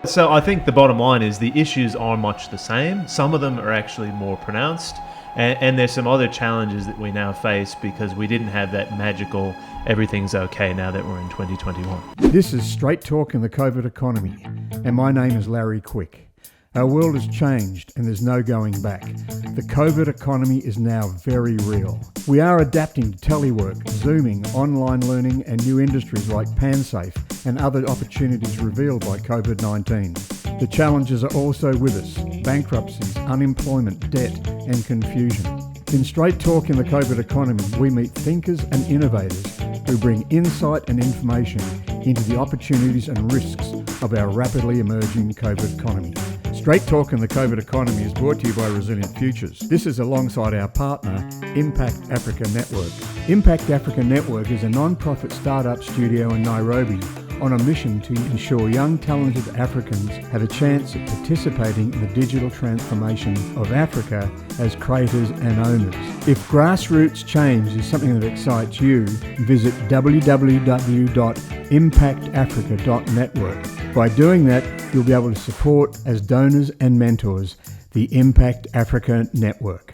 So I think the bottom line is the issues are much the same. Some of them are actually more pronounced. And there's some other challenges that we now face because we didn't have that magical everything's okay now that we're in 2021. This is Straight Talk in the COVID economy, and my name is Larry Quick. Our world has changed and there's no going back. The COVID economy is now very real. We are adapting to telework, Zooming, online learning and new industries like PanSafe and other opportunities revealed by COVID-19. The challenges are also with us: bankruptcies, unemployment, debt and confusion. In Straight Talk in the COVID economy, we meet thinkers and innovators who bring insight and information into the opportunities and risks of our rapidly emerging COVID economy. Straight Talk in the COVID economy is brought to you by Resilient Futures. This is alongside our partner, Impact Africa Network. Impact Africa Network is a non-profit startup studio in Nairobi on a mission to ensure young talented Africans have a chance at participating in the digital transformation of Africa as creators and owners. If grassroots change is something that excites you, visit www.impactafrica.network. By doing that, you'll be able to support, as donors and mentors, the Impact Africa Network.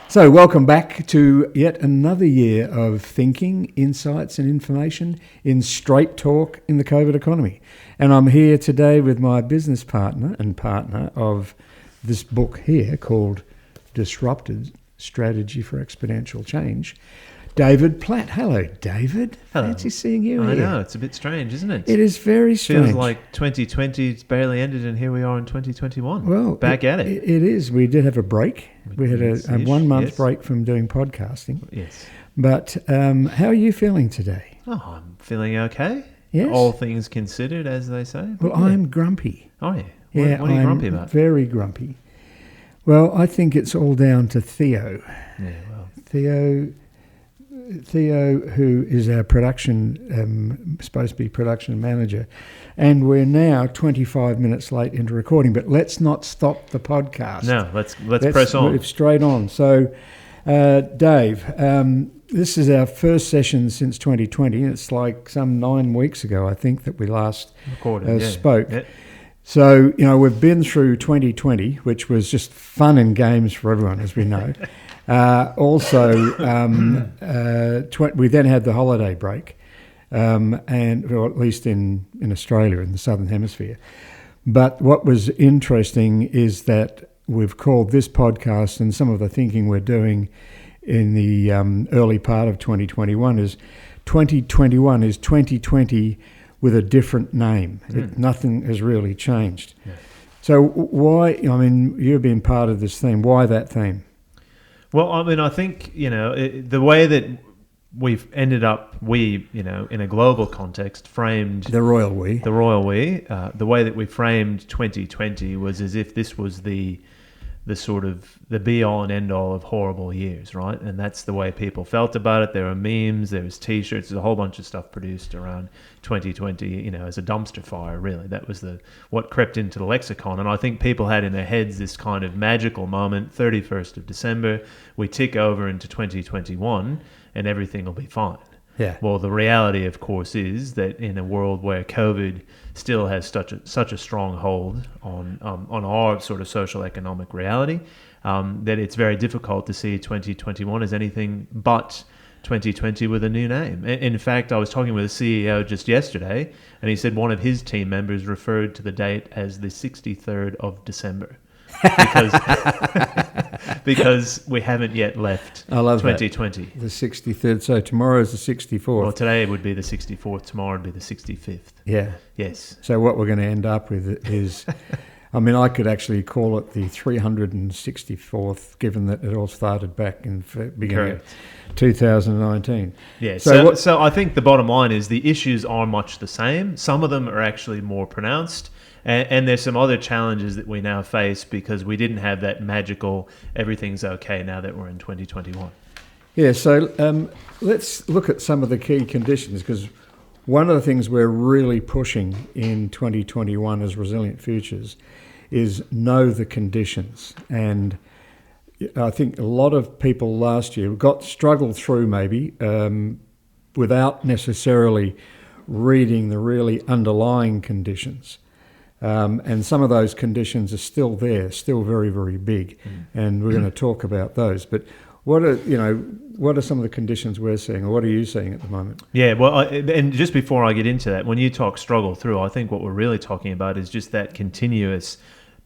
So welcome back to yet another year of thinking, insights and information in Straight Talk in the COVID economy. And I'm here today with my business partner and partner of this book here called Disrupted Strategy for Exponential Change, David Platt. Hello, David. Hello. Fancy seeing you here. I know, it's a bit strange, isn't it? It is very strange. Feels like 2020's barely ended and here we are in 2021. Well, back at it. It is. We did have a break. We had a 1 month yes. break from doing podcasting. Yes. But how are you feeling today? Oh, I'm feeling okay. Yes? All things considered, as they say. Well, Yeah. I'm grumpy. Oh, yeah. Yeah, What are you I'm grumpy about? Very grumpy. Well, I think it's all down to Theo. Yeah, well. Theo, who is our supposed to be production manager, and we're now 25 minutes late into recording. But let's not stop the podcast. No, let's press on. Move straight on. So, Dave, this is our first session since 2020. It's like some 9 weeks ago, I think, that we last spoke. Yeah. So, we've been through 2020, which was just fun and games for everyone, as we know. We then had the holiday break, or at least in Australia, in the Southern Hemisphere. But what was interesting is that we've called this podcast, and some of the thinking we're doing in the early part of 2021 is 2021 is 2020 with a different name. Nothing has really changed. Yeah. So why, you've been part of this theme. Why that theme? Well, I think, the way that we've ended up, in a global context, framed... The royal we. The way that we framed 2020 was as if this was the sort of the be-all and end-all of horrible years, right? And that's the way people felt about it. There were memes, there was T-shirts, there's a whole bunch of stuff produced around 2020, as a dumpster fire, really. That was what crept into the lexicon. And I think people had in their heads this kind of magical moment, 31st of December, we tick over into 2021 and everything will be fine. Yeah. Well, the reality, of course, is that in a world where COVID still has such a strong hold on our sort of social economic reality, that it's very difficult to see 2021 as anything but 2020 with a new name. In fact, I was talking with a CEO just yesterday, and he said one of his team members referred to the date as the 63rd of December. because we haven't yet left 2020. That. The 63rd. So tomorrow is the 64th. Well, today would be the 64th. Tomorrow would be the 65th. Yeah. Yes. So what we're going to end up with is, I could actually call it the 364th, given that it all started back in beginning of 2019. Yeah. So I think the bottom line is the issues are much the same. Some of them are actually more pronounced. And there's some other challenges that we now face because we didn't have that magical everything's okay now that we're in 2021. Yeah, so let's look at some of the key conditions, because one of the things we're really pushing in 2021 as Resilient Futures is know the conditions. And I think a lot of people last year struggled through maybe without necessarily reading the really underlying conditions. And some of those conditions are still there, still very, very big. And we're going to talk about those. But what are some of the conditions we're seeing, or what are you seeing at the moment? Yeah, well, and just before I get into that, when you talk struggle through, I think what we're really talking about is just that continuous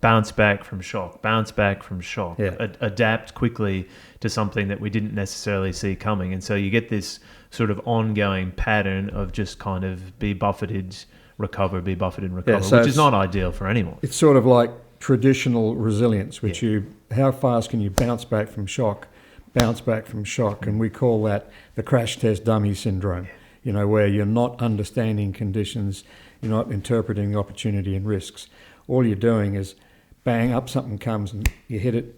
bounce back from shock, adapt quickly to something that we didn't necessarily see coming. And so you get this sort of ongoing pattern of just kind of be buffeted, recover, be buffeted, recover, so which is not ideal for anyone. It's sort of like traditional resilience, which how fast can you bounce back from shock, and we call that the crash test dummy syndrome, where you're not understanding conditions, you're not interpreting opportunity and risks. All you're doing is bang, up something comes and you hit it,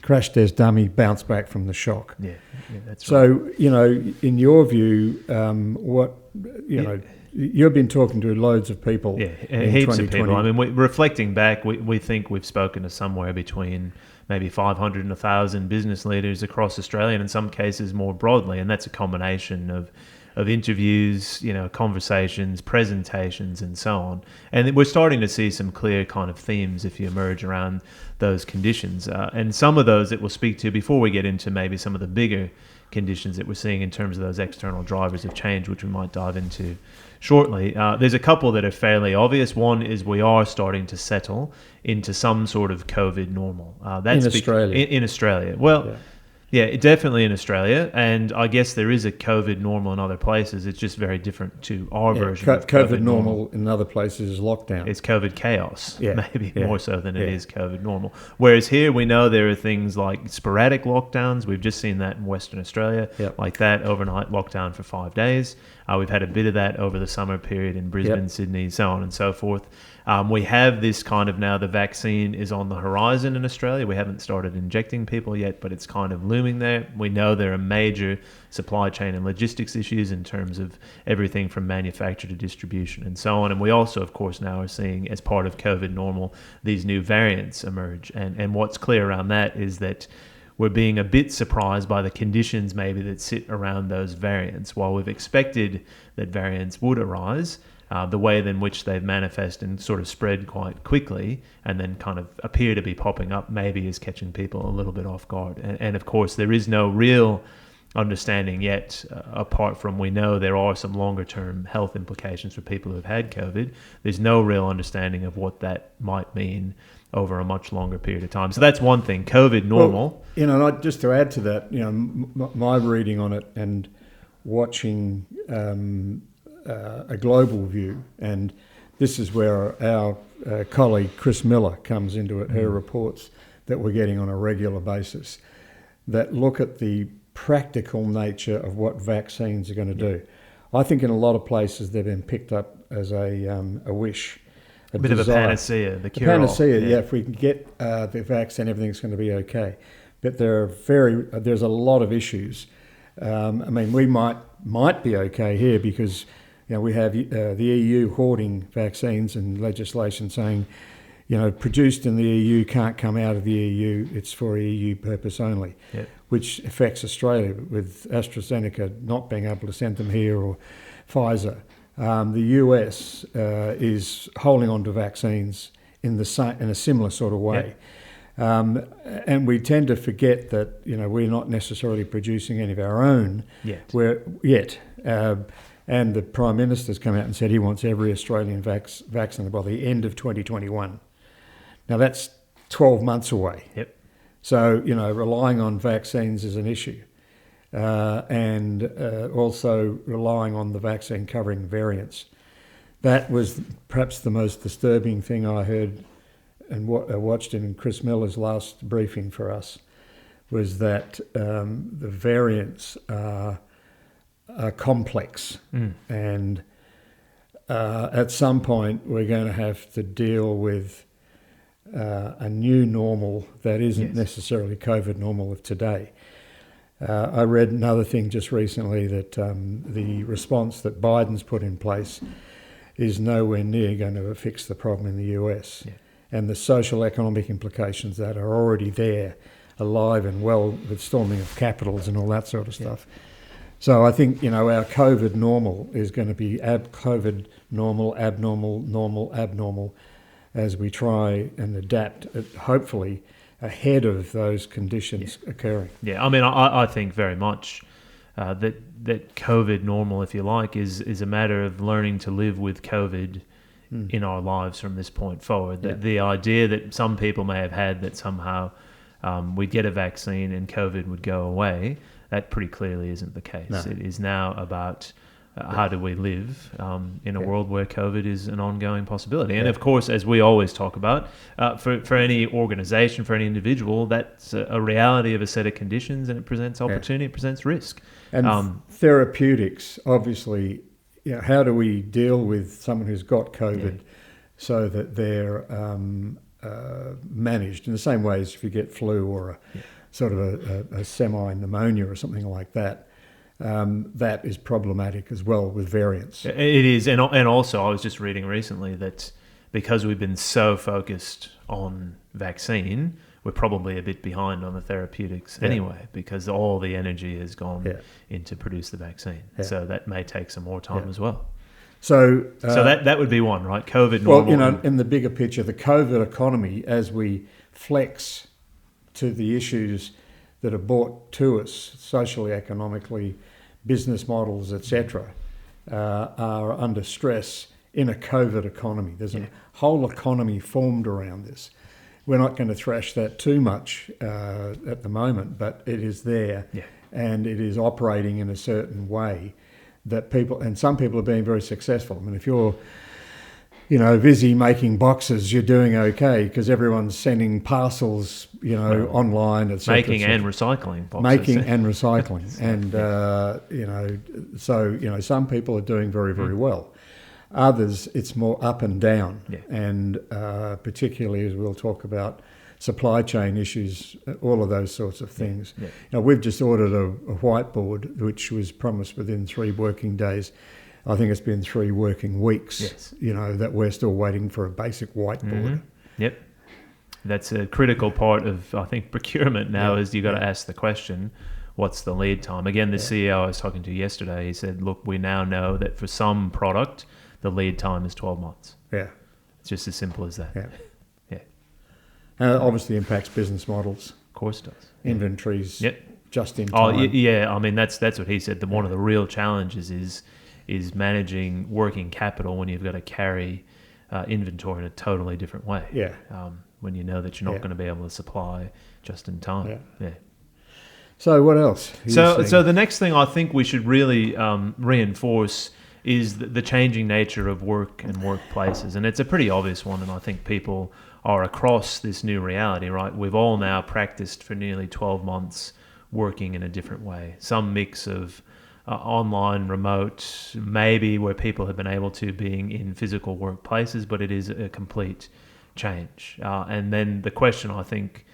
crash test dummy, bounce back from the shock. Yeah, that's so, right. In your view, you've been talking to loads of people. Yeah, in heaps 2020. of people. I mean, reflecting back, we think we've spoken to somewhere between maybe 500 and 1,000 business leaders across Australia, and in some cases more broadly. And that's a combination of interviews, conversations, presentations, and so on. And we're starting to see some clear kind of themes if you emerge around those conditions. And some of those that we'll speak to before we get into maybe some of the bigger conditions that we're seeing in terms of those external drivers of change, which we might dive into shortly. There's a couple that are fairly obvious. One is we are starting to settle into some sort of COVID normal. That's in Australia. In Australia. Well, yeah, definitely in Australia. And I guess there is a COVID normal in other places. It's just very different to our version of COVID normal in other places is lockdown. It's COVID chaos, maybe more so than it is COVID normal. Whereas here we know there are things like sporadic lockdowns. We've just seen that in Western Australia, like that overnight lockdown for 5 days. We've had a bit of that over the summer period in Brisbane, Sydney, so on and so forth. We have this kind of now the vaccine is on the horizon in Australia. We haven't started injecting people yet, but it's kind of looming there. We know there are major supply chain and logistics issues in terms of everything from manufacture to distribution and so on. And we also, of course, now are seeing as part of COVID normal, these new variants emerge. And what's clear around that is that we're being a bit surprised by the conditions maybe that sit around those variants. While we've expected that variants would arise, the way in which they've manifested and sort of spread quite quickly and then kind of appear to be popping up maybe is catching people a little bit off guard. And of course, there is no real understanding yet, apart from we know there are some longer term health implications for people who have had COVID. There's no real understanding of what that might mean over a much longer period of time. So that's one thing, COVID normal. Well, just to add to that, my reading on it and watching a global view, and this is where our colleague Chris Miller comes into it, her reports that we're getting on a regular basis that look at the practical nature of what vaccines are going to do. I think in a lot of places they've been picked up as a wish, a bit desire. of a panacea, the cure-all. Panacea, if we can get the vaccine, everything's going to be okay. But there's a lot of issues. We might be okay here because we have the EU hoarding vaccines and legislation saying, produced in the EU can't come out of the EU. It's for EU purpose only, which affects Australia with AstraZeneca not being able to send them here, or Pfizer. The US is holding on to vaccines in a similar sort of way. And we tend to forget that we're not necessarily producing any of our own yet. And the Prime Minister's come out and said he wants every Australian vaccinated by the end of 2021. Now that's 12 months away. So relying on vaccines is an issue, and also relying on the vaccine covering variants. That was perhaps the most disturbing thing I heard and watched in Chris Miller's last briefing for us, was that the variants are complex, and at some point we're going to have to deal with a new normal that isn't necessarily COVID normal of today. I read another thing just recently that the response that Biden's put in place is nowhere near going to fix the problem in the US. And the social economic implications that are already there, alive and well, with storming of capitals and all that sort of stuff. So I think, our COVID normal is going to be COVID normal, abnormal, normal, abnormal. as we try and adapt, hopefully ahead of those conditions occurring. Yeah, I mean, I think very much that COVID normal, if you like, is a matter of learning to live with COVID in our lives from this point forward. The idea that some people may have had that somehow we'd get a vaccine and COVID would go away, that pretty clearly isn't the case. No. It is now about how do we live in a world where COVID is an ongoing possibility. And of course, as we always talk about, for any organization, for any individual, that's a reality of a set of conditions, and it presents opportunity, it presents risk. And therapeutics, obviously, how do we deal with someone who's got COVID so that they're managed in the same way as if you get flu or sort of a semi-pneumonia or something like that? That is problematic as well with variants. It is, and also I was just reading recently that because we've been so focused on vaccine, we're probably a bit behind on the therapeutics anyway, because all the energy has gone in to produce the vaccine. So that may take some more time as well. So that would be one, right? COVID normal. Well, in the bigger picture, the COVID economy, as we flex to the issues that are brought to us socially, economically, business models, etc., are under stress in a COVID economy. There's a whole economy formed around this. We're not going to thrash that too much at the moment, but it is there, and it is operating in a certain way that some people are being very successful. I mean, if you're busy making boxes, you're doing okay because everyone's sending parcels, online, etc. Making and recycling boxes. Making and recycling. And, some people are doing very, very well. Others, it's more up and down. And particularly as we'll talk about supply chain issues, all of those sorts of things. We've just ordered a whiteboard, which was promised within 3 working days. I think it's been 3 working weeks, that we're still waiting for a basic whiteboard. Yep. That's a critical part of, I think, procurement now is you've got to ask the question, what's the lead time? Again, the CEO I was talking to yesterday, he said, look, we now know that for some product, the lead time is 12 months. Yeah. It's just as simple as that. Yeah. And it obviously impacts business models. Of course it does. Inventories just in time. I mean, that's what he said. One of the real challenges is managing working capital when you've got to carry inventory in a totally different way. When you know that you're not going to be able to supply just in time. So what else? So the next thing I think we should really reinforce is the changing nature of work and workplaces. And it's a pretty obvious one, and I think people are across this new reality, right? We've all now practiced for nearly 12 months working in a different way. Some mix of online, remote, maybe where people have been able to being in physical workplaces, but it is a complete change. And then the question I think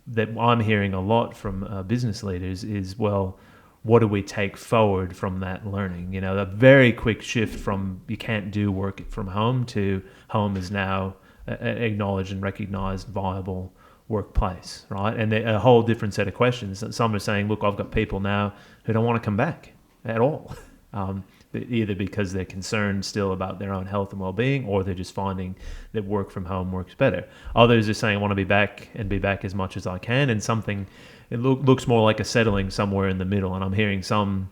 that I'm hearing a lot from business leaders is, well, what do we take forward from that learning? A very quick shift from you can't do work from home to home is now acknowledged and recognized viable workplace, right? And a whole different set of questions. Some are saying, look, I've got people now who don't want to come back at all, either because they're concerned still about their own health and well-being, or they're just finding that work from home works better. Others are saying, I want to be back and be back as much as I can, and it looks more like a settling somewhere in the middle. And I'm hearing some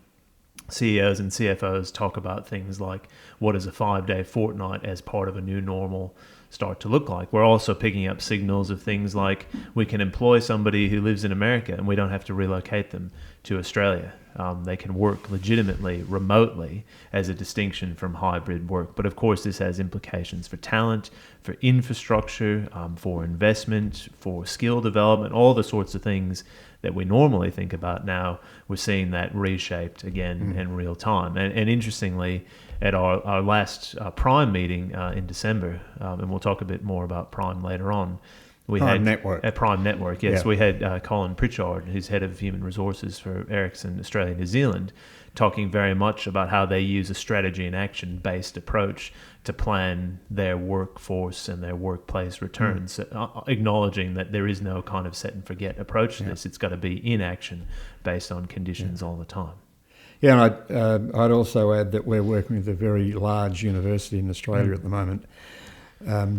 CEOs and CFOs talk about things like, what does a 5-day fortnight as part of a new normal start to look like? We're also picking up signals of things like we can employ somebody who lives in America and we don't have to relocate them to Australia. They can work legitimately remotely as a distinction from hybrid work. But of course, this has implications for talent, for infrastructure, for investment, for skill development, all the sorts of things that we normally think about now. We're seeing that reshaped again in real time. And interestingly, at our last Prime meeting in December, and we'll talk a bit more about Prime later on, we Prime had Network. At Prime Network, yes. We had Colin Pritchard, who's head of human resources for Ericsson Australia and New Zealand, talking very much about how they use a strategy and action-based approach to plan their workforce and their workplace returns, acknowledging that there is no kind of set-and-forget approach to this. It's got to be in action based on conditions all the time. Yeah, and I'd also add that we're working with a very large university in Australia at the moment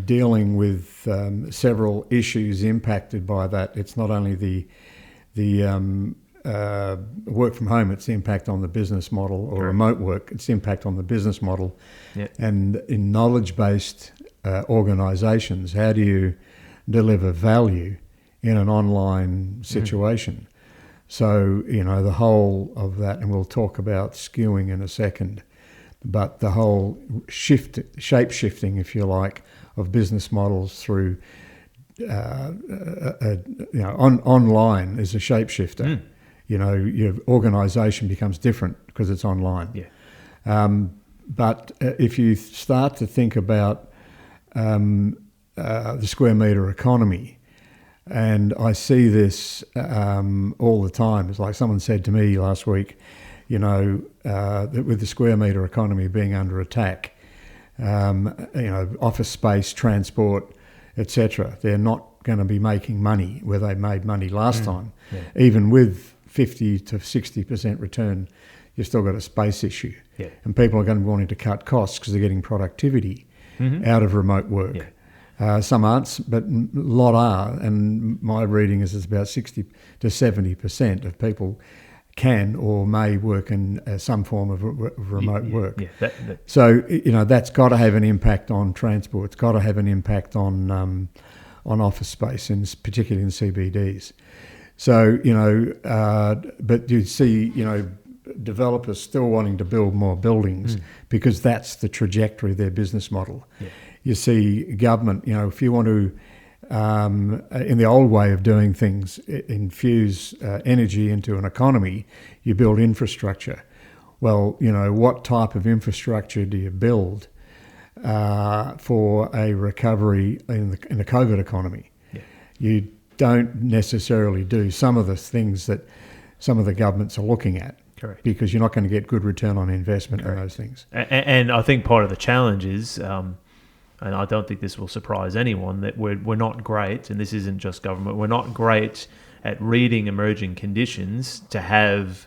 dealing with several issues impacted by that. It's not only the work from home, it's the impact on the business model, or remote work, it's the impact on the business model. Yep. And in knowledge-based organisations, how do you deliver value in an online situation? So, the whole of that, and we'll talk about skewing in a second, but the whole shape-shifting, if you like, of business models through, online is a shapeshifter. Your organisation becomes different because it's online. Yeah. But if you start to think about the square metre economy, and I see this all the time. It's like someone said to me last week, that with the square metre economy being under attack, office space, transport, etc., they're not going to be making money where they made money last time. Yeah. Even with 50 to 60% return, you've still got a space issue. Yeah. And people are going to be wanting to cut costs because they're getting productivity out of remote work. Yeah. Some aren't, but a lot are. And my reading is it's about 60 to 70% of people can or may work in some form of remote work. Yeah. So, that's got to have an impact on transport. It's got to have an impact on office space, particularly in CBDs. So, but you see, developers still wanting to build more buildings because that's the trajectory of their business model. Yeah. You see government, if you want to, in the old way of doing things, infuse energy into an economy, you build infrastructure. Well, what type of infrastructure do you build for a recovery in the COVID economy? Yeah. You don't necessarily do some of the things that some of the governments are looking at. Correct. Because you're not going to get good return on investment in those things. And I think part of the challenge is, and I don't think this will surprise anyone, that we're not great, and this isn't just government, we're not great at reading emerging conditions to have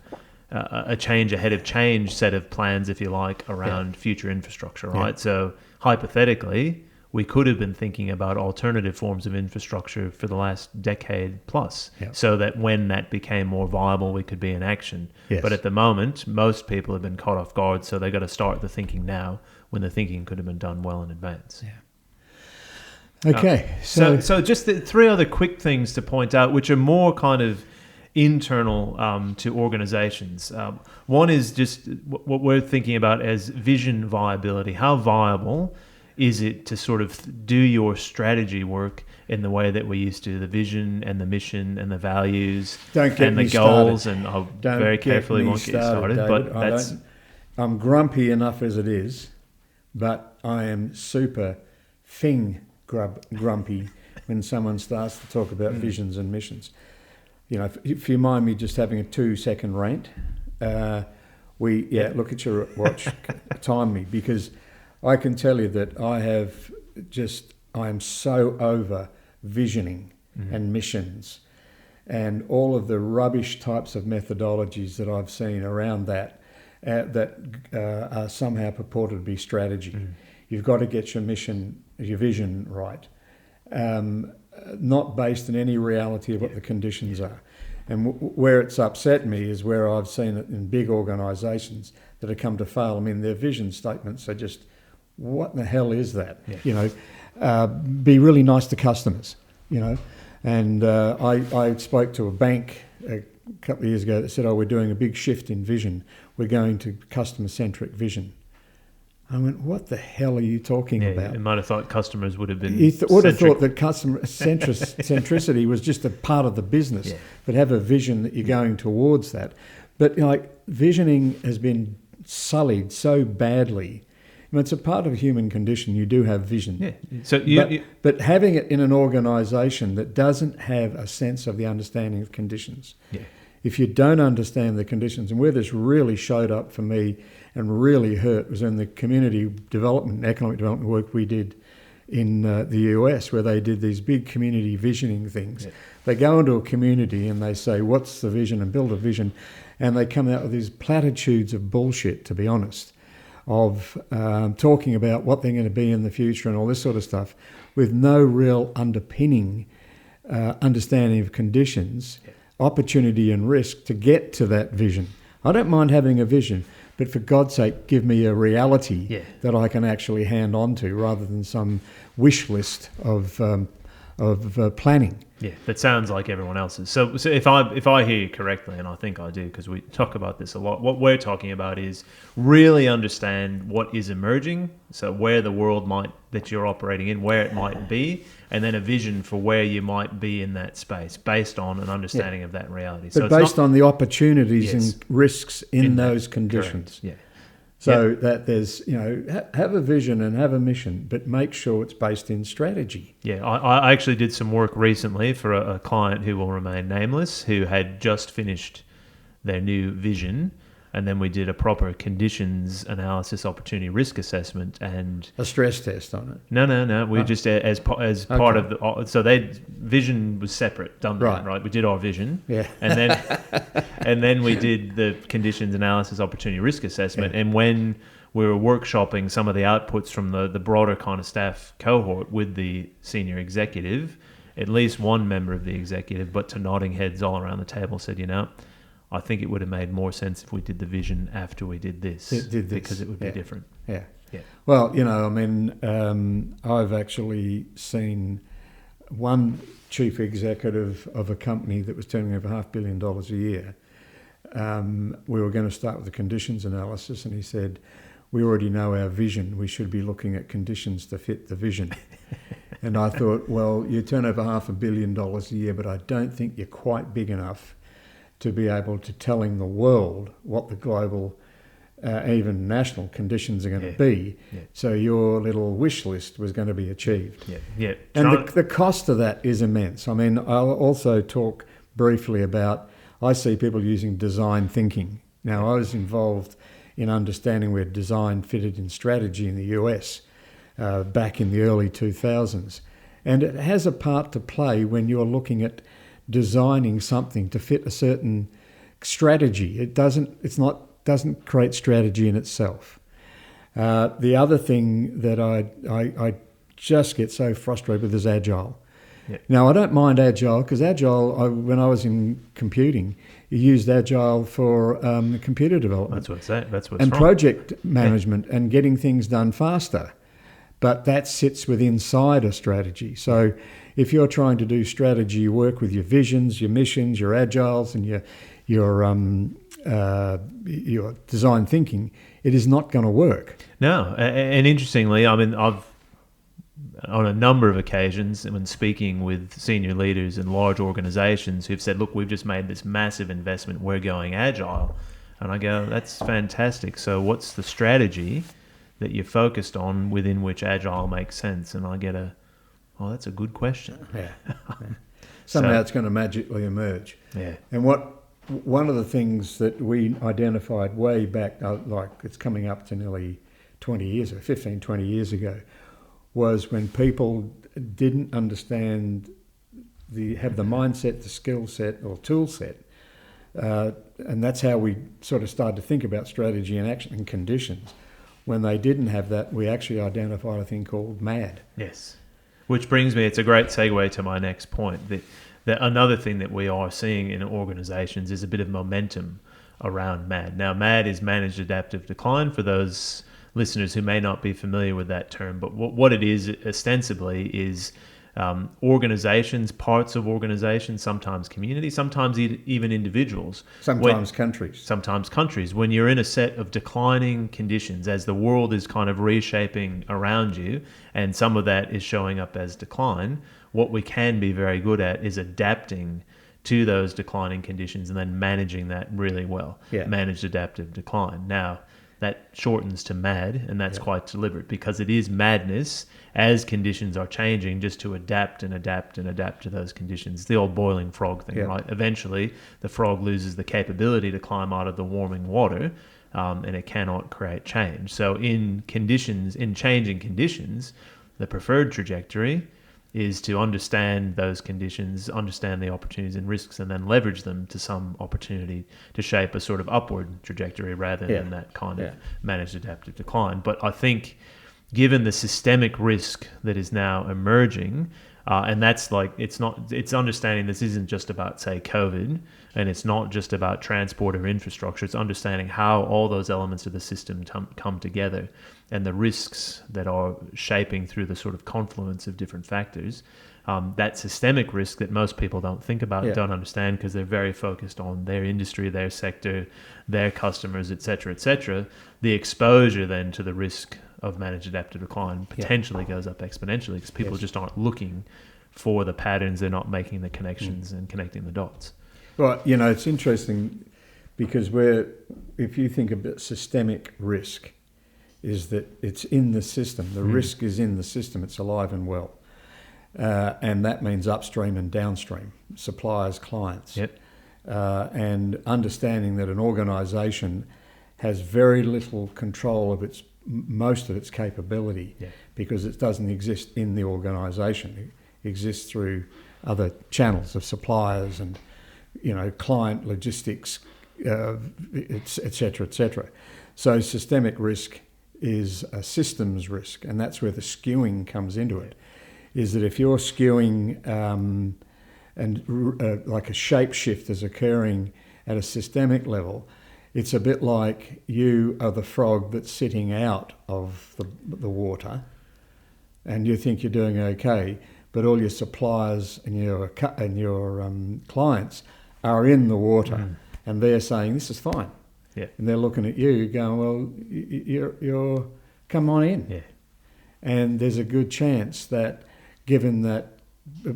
a change ahead of change set of plans, if you like, around future infrastructure, right? Yeah. So hypothetically, we could have been thinking about alternative forms of infrastructure for the last decade plus, so that when that became more viable, we could be in action. Yes. But at the moment, most people have been caught off guard, so they've got to start the thinking now when the thinking could have been done well in advance. Yeah. Okay. So just the three other quick things to point out, which are more kind of internal to organizations. One is just what we're thinking about as vision viability. How viable is it to sort of do your strategy work in the way that we used to, the vision and the mission and the values and the goals? And I'll very carefully won't get started. David, but I'm grumpy enough as it is, but I am super grumpy when someone starts to talk about visions and missions. If you mind me just having a 2-second rant, look at your watch, time me, because I can tell you that I am so over visioning and missions and all of the rubbish types of methodologies that I've seen around that are somehow purported to be strategy. You've got to get your vision right, not based in any reality of what the conditions are. And where it's upset me is where I've seen it in big organisations that have come to fail. I mean, their vision statements are just, what the hell is that? Yeah. Be really nice to customers, And I spoke to a bank a couple of years ago that said, we're doing a big shift in vision. We're going to customer-centric vision. I went, what the hell are you talking about? You might have thought customers would have been would have thought that customer centricity was just a part of the business, but have a vision that you're going towards that. But visioning has been sullied so badly. I mean, it's a part of a human condition. You do have vision. Yeah. So but having it in an organisation that doesn't have a sense of the understanding of conditions. Yeah. If you don't understand the conditions, and where this really showed up for me and really hurt was in the community development, economic development work we did in the US, where they did these big community visioning things. Yeah. They go into a community and they say, what's the vision, and build a vision, and they come out with these platitudes of bullshit, to be honest. of talking about what they're going to be in the future and all this sort of stuff with no real underpinning understanding of conditions, opportunity and risk to get to that vision. I don't mind having a vision, but for God's sake, give me a reality that I can actually hand on to rather than some wish list of planning. Yeah, that sounds like everyone else's. So if I hear you correctly, and I think I do because we talk about this a lot, what we're talking about is really understand what is emerging, so where the world that you're operating in, where it might be, and then a vision for where you might be in that space based on an understanding of that reality. But so based on the opportunities and risks in those conditions. Correct. Yeah. So that there's, have a vision and have a mission, but make sure it's based in strategy. Yeah, I actually did some work recently for a client who will remain nameless, who had just finished their new vision, and then we did a proper conditions analysis, opportunity risk assessment, and a stress test on it. No. We just as part of the so they vision was separate, done that, right? We did our vision, and then we did the conditions analysis, opportunity risk assessment, and when we were workshopping some of the outputs from the broader kind of staff cohort with the senior executive, at least one member of the executive, but to nodding heads all around the table, said, I think it would have made more sense if we did the vision after we did this, because it would be different. Yeah. Well, I've actually seen one chief executive of a company that was turning over $500 million a year. We were going to start with the conditions analysis, and he said, we already know our vision. We should be looking at conditions to fit the vision. And I thought, well, you turn over $500 million a year, but I don't think you're quite big enough to be able to telling the world what the global, even national conditions are going to be. Yeah. So your little wish list was going to be achieved. Yeah. And the cost of that is immense. I mean, I'll also talk briefly about, I see people using design thinking. Now, I was involved in understanding where design fitted in strategy in the US back in the early 2000s. And it has a part to play when you're looking at designing something to fit a certain strategy. It doesn't create strategy in itself. The other thing that I just get so frustrated with is agile. Yeah. Now, I don't mind agile because agile, when I was in computing, you used agile for computer development. That's what's and wrong. Project management and getting things done faster. But that sits inside a strategy. So if you're trying to do strategy, you work with your visions, your missions, your agiles, and your design thinking, it is not going to work. No, and interestingly, I mean, I've on a number of occasions when speaking with senior leaders in large organizations who've said, look, we've just made this massive investment, we're going agile. And I go, that's fantastic. So what's the strategy that you're focused on within which agile makes sense? And I get that's a good question. Yeah. Somehow it's going to magically emerge. Yeah. And one of the things that we identified way back, like it's coming up to nearly 20 years ago, was when people didn't understand have the mindset, the skill set or tool set. And that's how we sort of started to think about strategy and action and conditions. When they didn't have that, we actually identified a thing called MAD. Yes. Which brings me, it's a great segue to my next point. That another thing that we are seeing in organizations is a bit of momentum around MAD. Now, MAD is Managed Adaptive Decline for those listeners who may not be familiar with that term. But what it is ostensibly is organizations, parts of organizations, sometimes communities, sometimes even individuals. Sometimes countries. Sometimes countries. When you're in a set of declining conditions, as the world is kind of reshaping around you, and some of that is showing up as decline, what we can be very good at is adapting to those declining conditions and then managing that really well. Yeah. Managed adaptive decline. Now, that shortens to MAD, and that's quite deliberate because it is madness as conditions are changing just to adapt and adapt and adapt to those conditions. The old boiling frog thing, right? Eventually, the frog loses the capability to climb out of the warming water, and it cannot create change. So in changing conditions, the preferred trajectory is to understand those conditions, understand the opportunities and risks, and then leverage them to some opportunity to shape a sort of upward trajectory rather than that kind of managed adaptive decline. But I think given the systemic risk that is now emerging, and that's like, it's understanding this isn't just about, say, COVID, and it's not just about transport or infrastructure. It's understanding how all those elements of the system come together and the risks that are shaping through the sort of confluence of different factors. That systemic risk that most people don't think about, don't understand, because they're very focused on their industry, their sector, their customers, et cetera, the exposure then to the risk of managed adaptive decline potentially goes up exponentially because people just aren't looking for the patterns. They're not making the connections and connecting the dots. Well, it's interesting because if you think about systemic risk, is that it's in the system. The risk is in the system. It's alive and well. And that means upstream and downstream, suppliers, clients. And understanding that an organisation has very little control of most of its capability because it doesn't exist in the organisation. It exists through other channels of suppliers and, client logistics, et cetera. So systemic risk is a systems risk, and that's where the skewing comes into it. Is that if you're skewing like a shape shift is occurring at a systemic level, it's a bit like you are the frog that's sitting out of the water, and you think you're doing okay, but all your suppliers and your clients are in the water, and they're saying this is fine. And they're looking at you going, well, you're come on in. And there's a good chance that, given that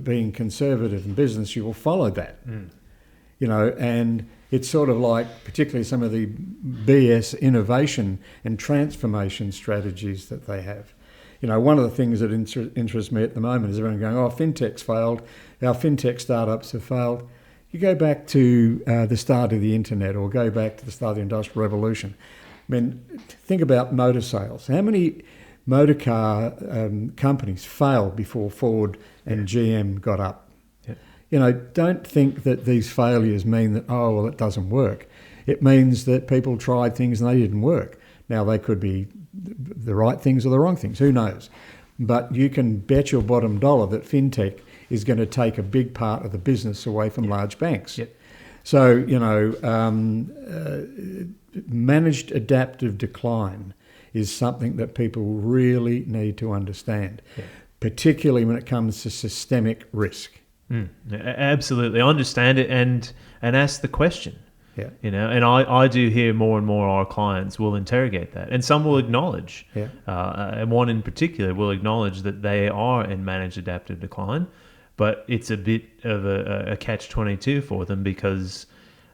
being conservative in business, you will follow that. And it's sort of like, particularly some of the BS innovation and transformation strategies that they have. One of the things that interests me at the moment is everyone going, fintech's failed, our fintech startups have failed. You go back to the start of the internet, or go back to the start of the Industrial Revolution. I mean, think about motor sales. How many motor car companies failed before Ford and GM got up? Don't think that these failures mean that, it doesn't work. It means that people tried things and they didn't work. Now, they could be the right things or the wrong things, who knows? But you can bet your bottom dollar that fintech is going to take a big part of the business away from large banks. So, managed adaptive decline is something that people really need to understand, particularly when it comes to systemic risk. Absolutely. Understand it and ask the question. And I do hear more and more our clients will interrogate that, and some will acknowledge, and one in particular will acknowledge that they are in managed adaptive decline, but it's a bit of a catch-22 for them because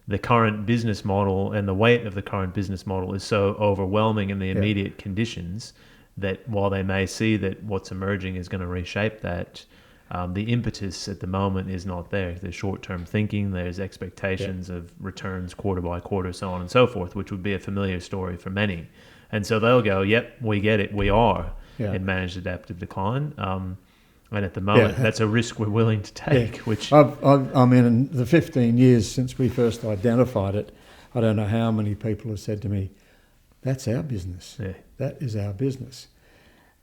the current business model and the weight of the current business model is so overwhelming in the immediate conditions that while they may see that what's emerging is going to reshape that, the impetus at the moment is not there. There's short-term thinking, there's expectations of returns quarter by quarter, so on and so forth, which would be a familiar story for many. And so they'll go, yep, we get it, we are in managed adaptive decline. And at the moment, that's a risk we're willing to take. Which in the 15 years since we first identified it, I don't know how many people have said to me, that's our business. That is our business.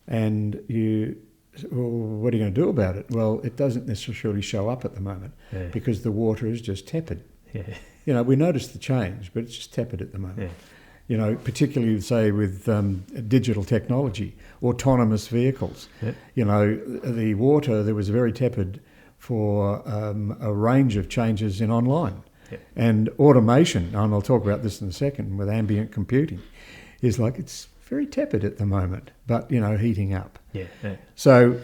And what are you going to do about it? Well, it doesn't necessarily show up at the moment because the water is just tepid. We notice the change, but it's just tepid at the moment. Particularly, say, with digital technology, autonomous vehicles. The water, there was very tepid for a range of changes in online. And automation, and I'll talk about this in a second, with ambient computing, is like it's very tepid at the moment, but, heating up. So,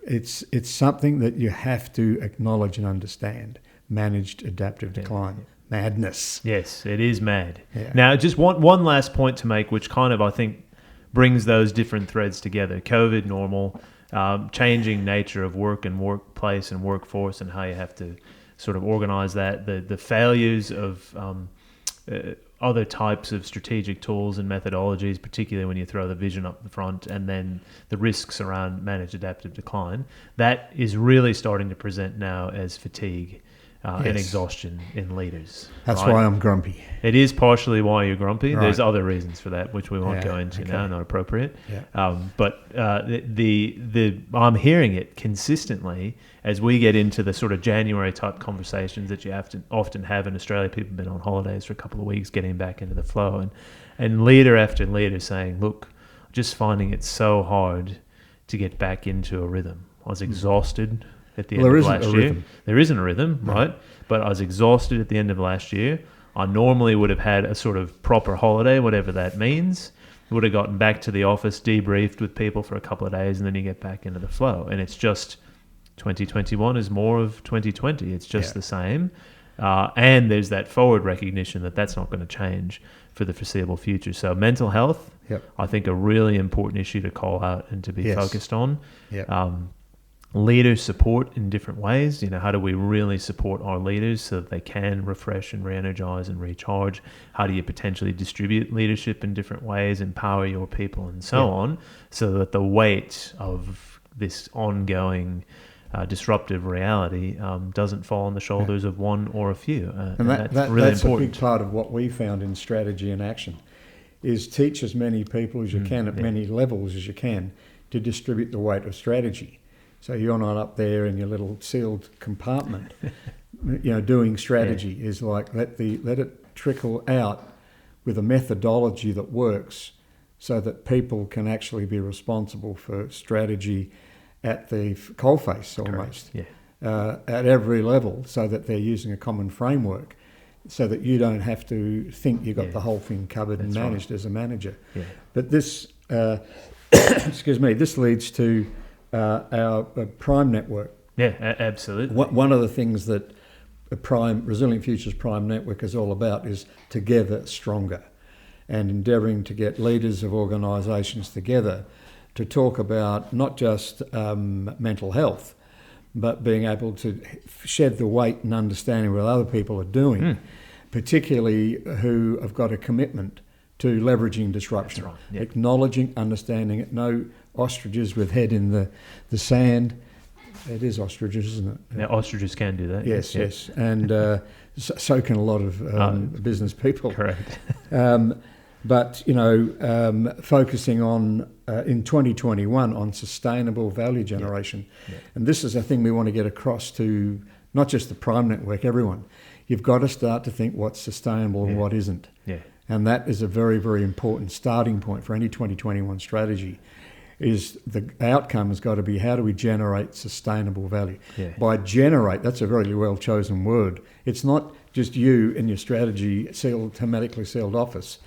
it's something that you have to acknowledge and understand. Managed adaptive decline. Madness. Yes, it is mad. Now, just one last point to make, which kind of, I think, brings those different threads together. COVID, normal, changing nature of work and workplace and workforce and how you have to sort of organise that. The failures of other types of strategic tools and methodologies, particularly when you throw the vision up the front and then the risks around managed adaptive decline, that is really starting to present now as fatigue and exhaustion in leaders. That's why I'm grumpy. It is partially why you're grumpy. Right. There's other reasons for that, which we won't go into now, not appropriate. Yeah. But I'm hearing it consistently as we get into the sort of January type conversations that you often have in Australia. People have been on holidays for a couple of weeks, getting back into the flow, and leader after leader saying, look, just finding it so hard to get back into a rhythm. I was exhausted at the end of last year. There isn't a rhythm, right? But I was exhausted at the end of last year. I normally would have had a sort of proper holiday, whatever that means. Would have gotten back to the office, debriefed with people for a couple of days, and then you get back into the flow. And it's just 2021 is more of 2020. It's just the same. And there's that forward recognition that that's not going to change for the foreseeable future. So mental health, I think a really important issue to call out and to be focused on. Leader support in different ways. How do we really support our leaders so that they can refresh and re-energize and recharge? How do you potentially distribute leadership in different ways, empower your people and so on, so that the weight of this ongoing disruptive reality doesn't fall on the shoulders of one or a few. And that's really that's important. A big part of what we found in strategy and action is teach as many people as you can at many levels as you can to distribute the weight of strategy. So you're not up there in your little sealed compartment, doing strategy. Is like let it trickle out with a methodology that works, so that people can actually be responsible for strategy at the coalface almost, at every level, so that they're using a common framework, so that you don't have to think you've got the whole thing covered and managed as a manager. But this, this leads to our Prime network. Absolutely. One of the things that Resilient Futures Prime network is all about is together stronger, and endeavouring to get leaders of organisations together to talk about not just mental health, but being able to shed the weight and understanding what other people are doing, particularly who have got a commitment to leveraging disruption, acknowledging, understanding it. No ostriches with head in the sand. It is ostriches, isn't it? Yeah, ostriches can do that. Yes. And so can a lot of business people. Correct. But, focusing on, in 2021, on sustainable value generation. And this is a thing we want to get across to not just the Prime network, everyone. You've got to start to think what's sustainable and what isn't. And that is a very, very important starting point for any 2021 strategy. Is the outcome has got to be, how do we generate sustainable value? By generate, that's a very well chosen word. It's not just you in your strategy thematically sealed office.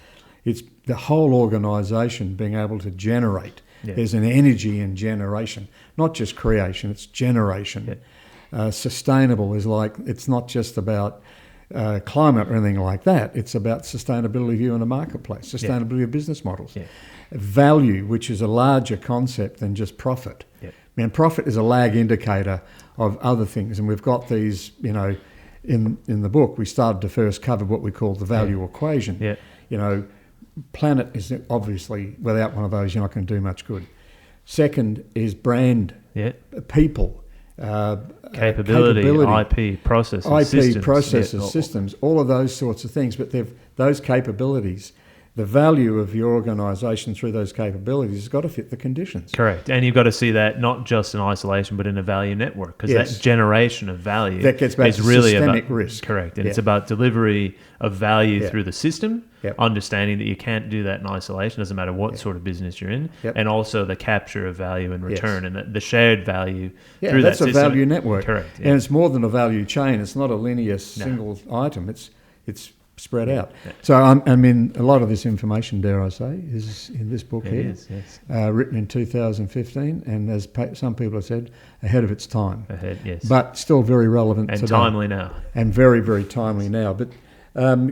It's the whole organisation being able to generate. There's an energy in generation, not just creation, it's generation. Sustainable is like, it's not just about climate or anything like that. It's about sustainability of you in the marketplace, sustainability of business models. Value, which is a larger concept than just profit. Profit is a lag indicator of other things, and we've got these, in the book, we started to first cover what we call the value equation. Planet is obviously, without one of those, you're not going to do much good. Second is brand, people, capability, IP, processes, systems, all of those sorts of things. But those capabilities, the value of your organisation through those capabilities has got to fit the conditions. Correct. And you've got to see that not just in isolation, but in a value network, because that generation of value that gets back is to really systemic about risk. Correct. And it's about delivery of value through the system, understanding that you can't do that in isolation, doesn't matter what sort of business you're in, and also the capture of value in return and the shared value through that system. That's a value network. Correct. And it's more than a value chain. It's not a linear single item. It's spread out. So a lot of this information, dare I say, is in this book here, written in 2015, and as some people have said, ahead of its time. But still very relevant and today. Timely now. And very, very timely now. But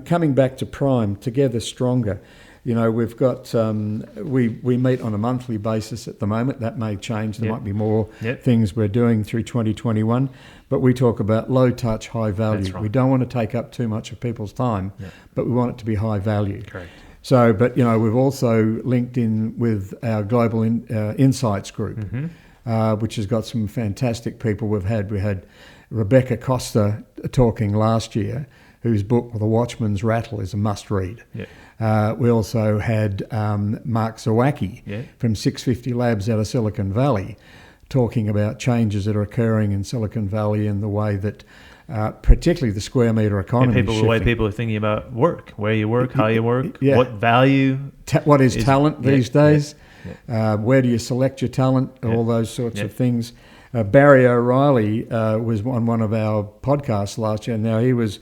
coming back to Prime, together stronger, we've got we meet on a monthly basis at the moment. That may change. There might be more things we're doing through 2021, but we talk about low touch, high value. That's right. We don't want to take up too much of people's time, but we want it to be high value. Correct. So, but we've also linked in with our Global Insights group, which has got some fantastic people. We had Rebecca Costa talking last year, whose book The Watchman's Rattle is a must read. We also had Mark Zawacki from 650 Labs out of Silicon Valley talking about changes that are occurring in Silicon Valley and the way that particularly the square metre economy the way people are thinking about work, where you work, how you work, what value. What is talent these days? Where do you select your talent? All those sorts of things. Barry O'Reilly was on one of our podcasts last year. Now, he was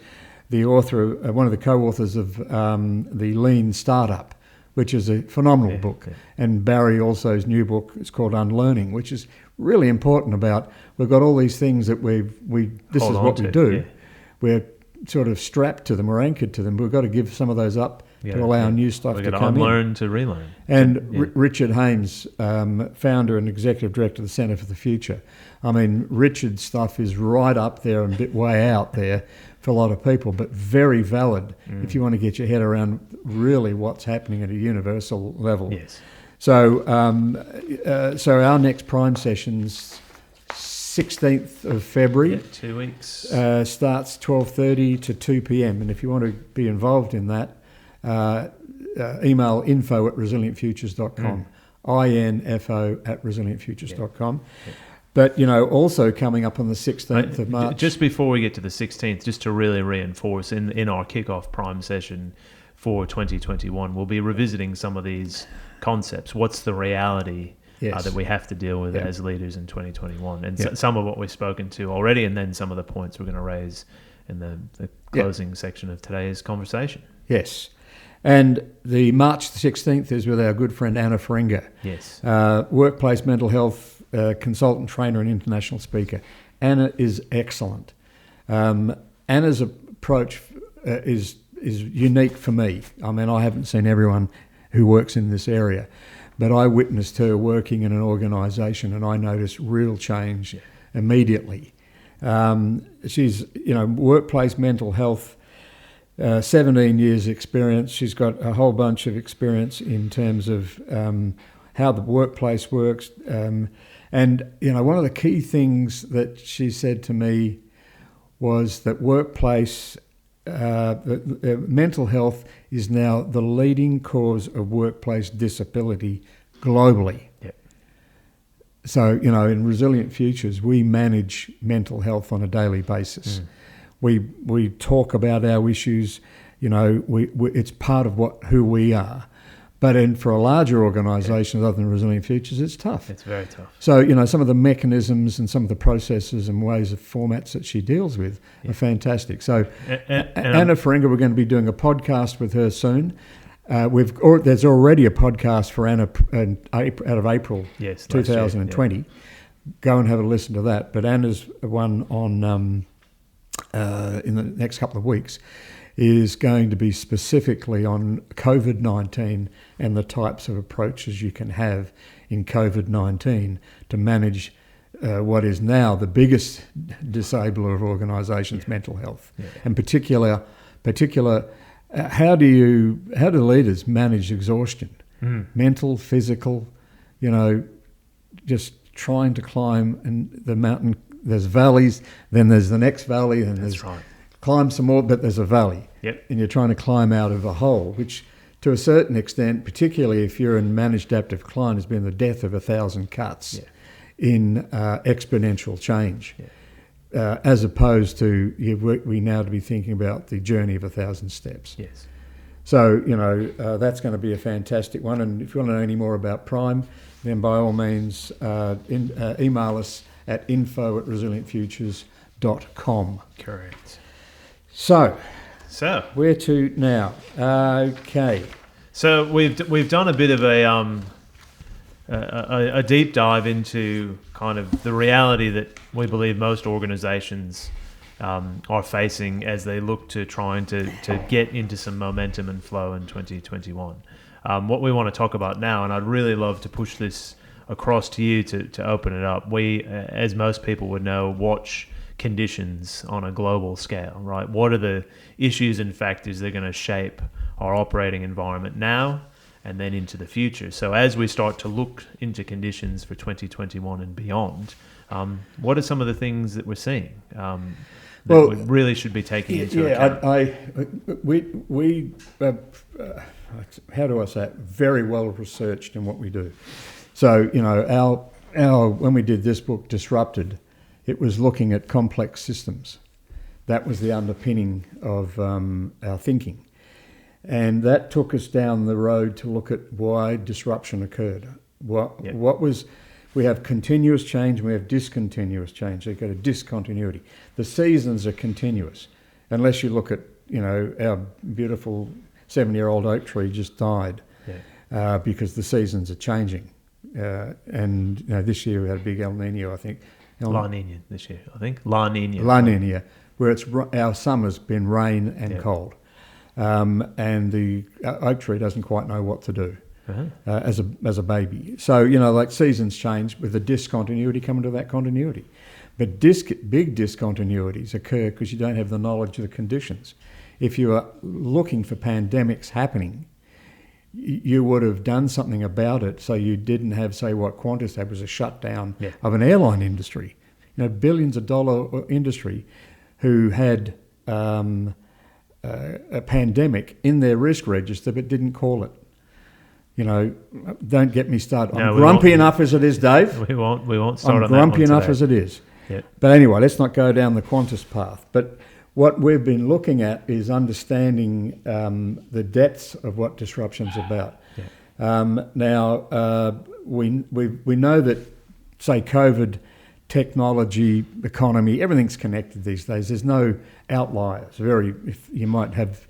the author, one of the co-authors of the Lean Startup, which is a phenomenal book. And Barry also's new book is called Unlearning, which is really important about, we've got all these things that this is what we do. We're sort of strapped to them, we're anchored to them. We've got to give some of those up to allow new stuff to come in. We've got to unlearn to relearn. And Richard Haynes, founder and executive director of the Centre for the Future. I mean, Richard's stuff is right up there and a bit way out there for a lot of people, but very valid if you want to get your head around really what's happening at a universal level. Yes. So, so our next Prime session's 16th of February. 2 weeks. Starts 12:30 to 2 p.m. And if you want to be involved in that, email info@resilientfutures.com, info@resilientfutures.com. But, also coming up on the 16th of March. Just before we get to the 16th, just to really reinforce, in our kickoff Prime session for 2021, we'll be revisiting some of these concepts. What's the reality that we have to deal with as leaders in 2021? And some of what we've spoken to already, and then some of the points we're going to raise in the closing section of today's conversation. Yes. And the March the 16th is with our good friend Anna Feringa. Yes. Workplace mental health consultant, trainer and international speaker. Anna is excellent. Anna's approach is unique for me. I mean, I haven't seen everyone who works in this area, but I witnessed her working in an organisation and I noticed real change immediately. She's, workplace mental health, 17 years experience. She's got a whole bunch of experience in terms of how the workplace works. And, one of the key things that she said to me was that workplace, mental health is now the leading cause of workplace disability globally. Yep. So, in Resilient Futures, we manage mental health on a daily basis. We talk about our issues, it's part of who we are. But for a larger organisation other than Resilient Futures, it's tough. It's very tough. So, some of the mechanisms and some of the processes and ways of formats that she deals with are fantastic. So, Anna Feringa, we're going to be doing a podcast with her soon. There's already a podcast for Anna out of April 2020. Go and have a listen to that. But Anna's one on in the next couple of weeks is going to be specifically on COVID-19 and the types of approaches you can have in COVID-19 to manage what is now the biggest disabler of organisations' mental health. And particular, how do leaders manage exhaustion? Mental, physical, just trying to climb and the mountain. There's valleys, then there's the next valley, and there's climb some more, but there's a valley. And you're trying to climb out of a hole, which to a certain extent, particularly if you're in managed adaptive decline, has been the death of 1,000 cuts in exponential change, as opposed to we now to be thinking about the journey of 1,000 steps. Yes. So, that's going to be a fantastic one. And if you want to know any more about Prime, then by all means email us at info@resilientfutures.com. Correct. So where to now? Okay. So we've done a bit of a deep dive into kind of the reality that we believe most organisations are facing as they look to trying to get into some momentum and flow in 2021. What we want to talk about now, and I'd really love to push this across to you to open it up. We, as most people would know, watch conditions on a global scale, right? What are the issues and factors that are going to shape our operating environment now and then into the future? So as we start to look into conditions for 2021 and beyond, what are some of the things that we're seeing that we really should be taking into account? How do I say it? Very well researched in what we do. So, our when we did this book, Disrupted, it was looking at complex systems. That was the underpinning of our thinking. And that took us down the road to look at why disruption occurred. We have continuous change and we have discontinuous change. So you got a discontinuity. The seasons are continuous, unless you look at, our beautiful 7-year-old oak tree just died because the seasons are changing. And this year we had a big El Nino, I think. La Nina this year, I think. La Nina. La Nina, where our summer's been rain and cold. And the oak tree doesn't quite know what to do as a baby. So, like seasons change with the discontinuity coming to that continuity. But big discontinuities occur because you don't have the knowledge of the conditions. If you are looking for pandemics happening, you would have done something about it so you didn't have, say, what Qantas had was a shutdown of an airline industry. Billions of dollar industry who had a pandemic in their risk register but didn't call it. Don't get me started. I'm grumpy enough as it is, Dave. We won't start on that one today. I'm grumpy enough as it is. Yep. But anyway, let's not go down the Qantas path. But what we've been looking at is understanding the depths of what disruption's about. Yeah. Now, we know that, say, COVID, technology, economy, everything's connected these days. There's no outliers. If you might have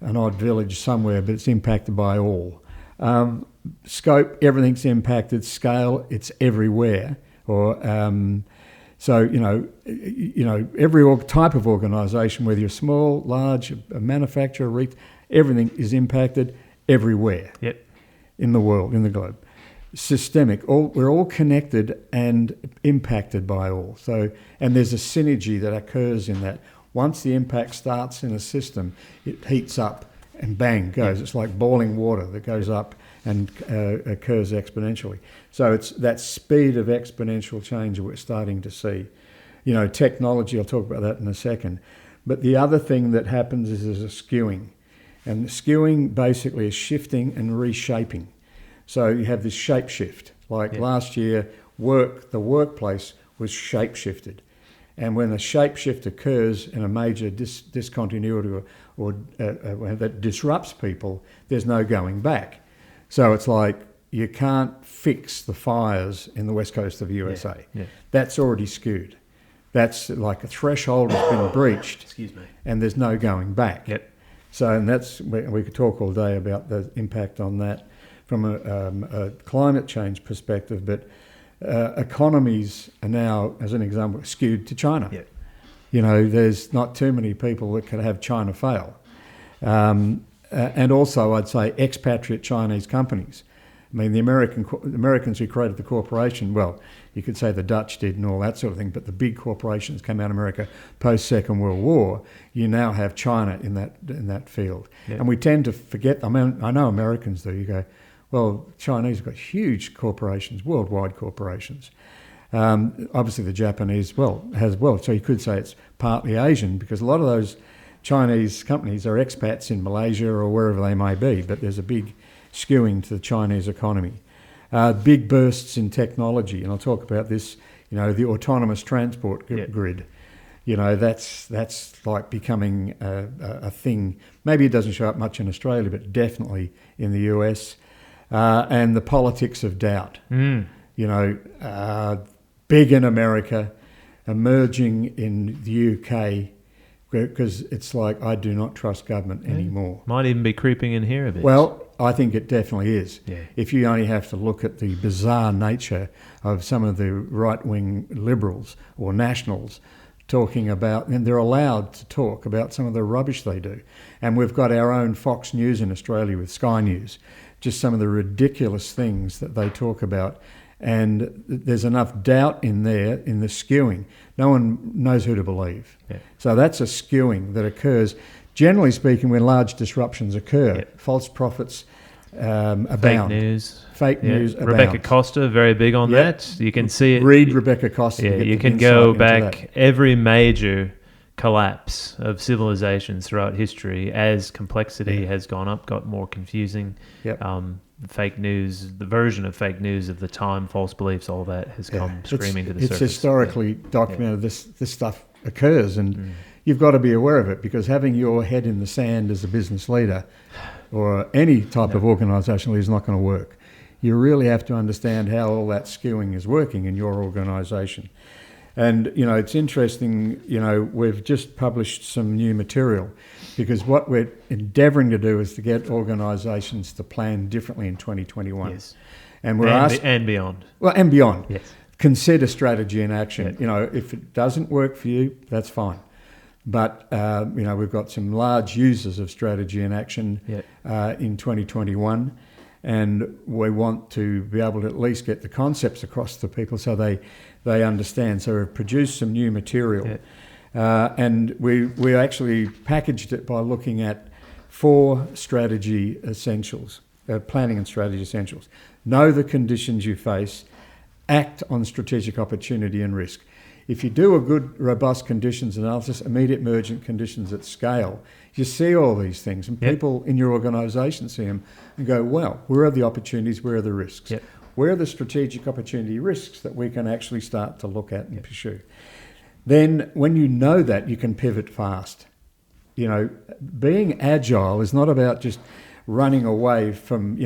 an odd village somewhere, but it's impacted by all. Scope, everything's impacted. Scale, it's everywhere. So, every type of organisation, whether you're small, large, a manufacturer, everything is impacted everywhere in the world, in the globe. Systemic, we're all connected and impacted by all. So, and there's a synergy that occurs in that. Once the impact starts in a system, it heats up and bang, goes. It's like boiling water that goes up and occurs exponentially. So it's that speed of exponential change that we're starting to see. Technology, I'll talk about that in a second. But the other thing that happens is there's a skewing. And the skewing basically is shifting and reshaping. So you have this shape shift. Last year, the workplace was shape shifted. And when a shape shift occurs in a major discontinuity or that disrupts people, there's no going back. So it's like you can't fix the fires in the west coast of the USA. Yeah. That's already skewed. That's like a threshold has been breached. Excuse me. And there's no going back. Yep. So, and we could talk all day about the impact on that from a climate change perspective, but economies are now, as an example, skewed to China. Yep. There's not too many people that could have China fail. And also, I'd say expatriate Chinese companies. I mean, the Americans who created the corporation, well, you could say the Dutch did and all that sort of thing, but the big corporations came out of America post-Second World War. You now have China in that field. Yep. And we tend to forget, I know Americans do, you go, well, Chinese have got huge corporations, worldwide corporations. Obviously the Japanese, so you could say it's partly Asian because a lot of those Chinese companies are expats in Malaysia or wherever they may be, but there's a big skewing to the Chinese economy. Big bursts in technology, and I'll talk about this, the autonomous transport grid. That's like becoming a thing. Maybe it doesn't show up much in Australia, but definitely in the US. And the politics of doubt. Big in America, emerging in the UK, because it's like, I do not trust government anymore. Might even be creeping in here a bit. Well, I think it definitely is. Yeah. If you only have to look at the bizarre nature of some of the right-wing liberals or nationals talking about, and they're allowed to talk about some of the rubbish they do. And we've got our own Fox News in Australia with Sky News just some of the ridiculous things that they talk about. And there's enough doubt in there, in the skewing. No one knows who to believe. Yeah. So that's a skewing that occurs, generally speaking, when large disruptions occur. Yeah. False prophets abound. Fake news abound. Rebecca Costa, very big on that. You can see it. Read Rebecca Costa. Yeah, you can go back every major collapse of civilizations throughout history as complexity has gone up, got more confusing. Yep. Fake news, the version of fake news of the time, false beliefs, all that has come screaming to the surface. It's historically documented. This stuff occurs, and you've got to be aware of it, because having your head in the sand as a business leader or any type of organisational leader is not going to work. You really have to understand how all that skewing is working in your organisation. And, it's interesting, we've just published some new material, because what we're endeavouring to do is to get organisations to plan differently in 2021. Yes. And we're and beyond. Well, and beyond. Yes. Consider strategy in action. Yeah. If it doesn't work for you, that's fine. But, we've got some large users of strategy in action in 2021. And we want to be able to at least get the concepts across to people so they understand. So we've produced some new material. And we actually packaged it by looking at 4 strategy essentials, planning and strategy essentials. Know the conditions you face, act on strategic opportunity and risk. If you do a good, robust conditions analysis, immediate emergent conditions at scale, you see all these things, and people in your organisation see them and go, well, where are the opportunities, where are the risks? Where are the strategic opportunity risks that we can actually start to look at and pursue? Then when you know that, you can pivot fast. Being agile is not about just running away from,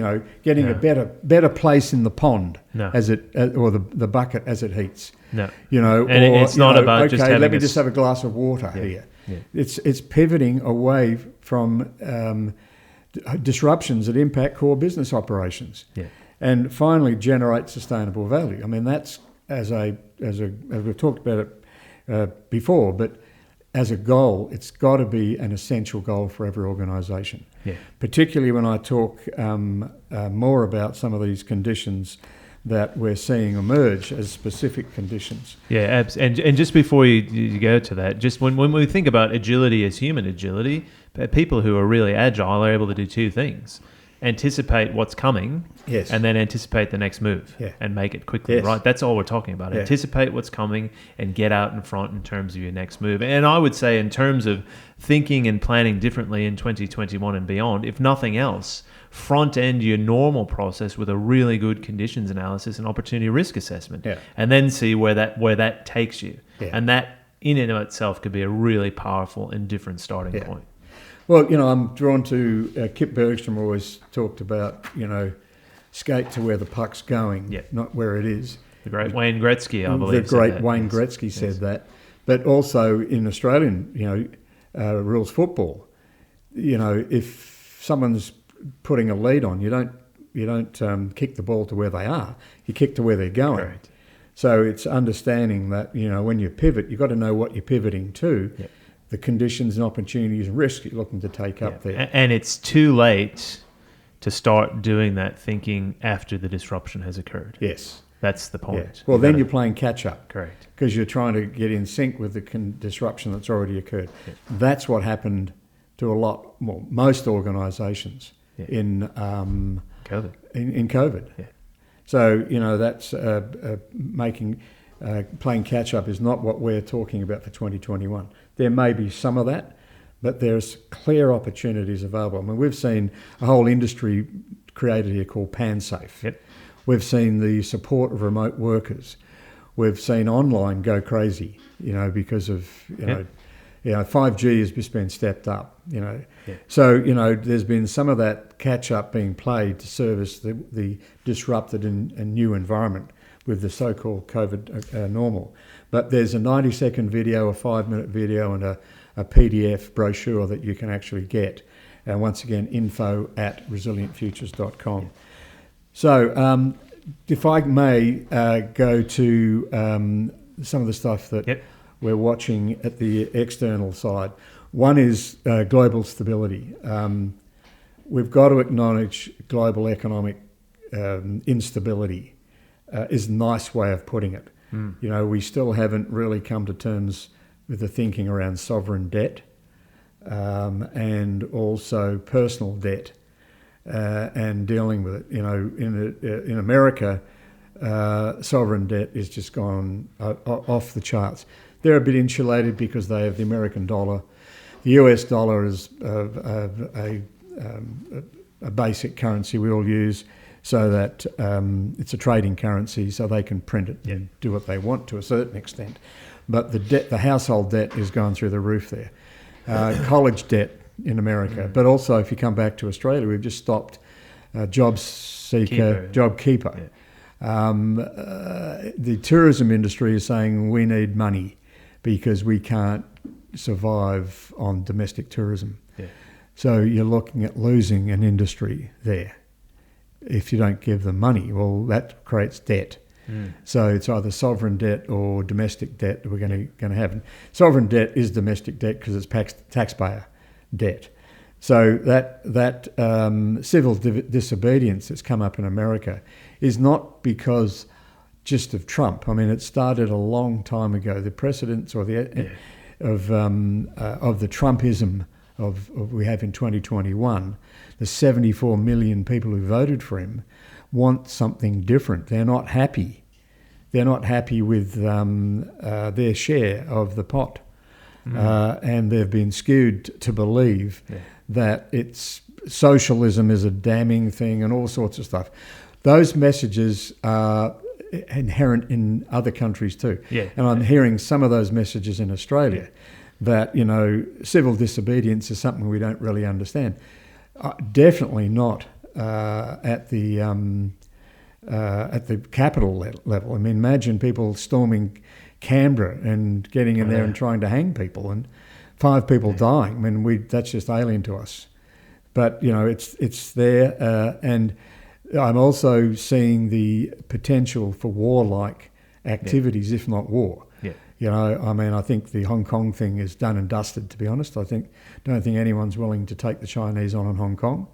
getting a better place in the pond or the bucket as it heats. No. It's not about just having let me just have a glass of water here. Yeah. It's pivoting away from disruptions that impact core business operations. Yeah. And finally generate sustainable value. I mean, that's as we've talked about it before, but as a goal, it's got to be an essential goal for every organisation. Yeah. Particularly when I talk more about some of these conditions that we're seeing emerge as specific conditions. Yeah, and just before you go to that, just when we think about agility as human agility, people who are really agile are able to do 2 things: anticipate what's coming, and then anticipate the next move and make it quickly, right? That's all we're talking about. Anticipate what's coming and get out in front in terms of your next move. And I would say in terms of thinking and planning differently in 2021 and beyond, if nothing else, front end your normal process with a really good conditions analysis and opportunity risk assessment, and then see where that takes you. And that in and of itself could be a really powerful and different starting point. Well, I'm drawn to Kip Bergstrom always talked about, skate to where the puck's going, not where it is. The great Wayne Gretzky, I believe. The great Wayne Gretzky said that. But also in Australian, rules football, if someone's putting a lead on, you don't kick the ball to where they are. You kick to where they're going. Correct. So it's understanding that, when you pivot, you've got to know what you're pivoting to. The conditions and opportunities and risk you're looking to take up there. And it's too late to start doing that thinking after the disruption has occurred. Yes. That's the point. Yeah. Well, then you're playing catch up. Correct. Because you're trying to get in sync with the disruption that's already occurred. That's what happened to most organisations in COVID. In COVID. So, that's playing catch up is not what we're talking about for 2021. There may be some of that, but there's clear opportunities available. I mean, we've seen a whole industry created here called PanSafe. We've seen the support of remote workers. We've seen online go crazy, because of, 5G has just been stepped up, So, there's been some of that catch-up being played to service the disrupted and new environment with the so-called COVID normal. But there's a 90-second video, a 5-minute video, and a PDF brochure that you can actually get. And once again, info@resilientfutures.com. So if I may go to some of the stuff that we're watching at the external side. One is global stability. we've got to acknowledge global economic instability is a nice way of putting it. You know, we still haven't really come to terms with the thinking around sovereign debt and also personal debt and dealing with it. You know, in America, sovereign debt is just gone off the charts. They're a bit insulated because they have the American dollar. The US dollar is a basic currency we all use, so that it's a trading currency, so they can print it and do what they want to a certain extent. But the household debt is going through the roof there. College debt in America, but also if you come back to Australia, we've just stopped JobKeeper. The tourism industry is saying we need money because we can't survive on domestic tourism. Yeah. So you're looking at losing an industry there. If you don't give them money, well, that creates debt. So it's either sovereign debt or domestic debt that we're going to have. And sovereign debt is domestic debt because it's taxpayer debt. So that civil disobedience that's come up in America is not because just of Trump. I mean, it started a long time ago. The precedents or the of the Trumpism of we have in 2021, the 74 million people who voted for him want something different. They're not happy. They're not happy with their share of the pot. And they've been skewed to believe that socialism is a damning thing and all sorts of stuff. Those messages are inherent in other countries too. And I'm hearing some of those messages in Australia that, you know, civil disobedience is something we don't really understand. Definitely not at the capital level. I mean, imagine people storming Canberra and getting in there and trying to hang people and 5 people dying. I mean, that's just alien to us. But, you know, it's there. And I'm also seeing the potential for war-like activities, if not war. You know, I mean, I think the Hong Kong thing is done and dusted, to be honest. Don't think anyone's willing to take the Chinese on in Hong Kong.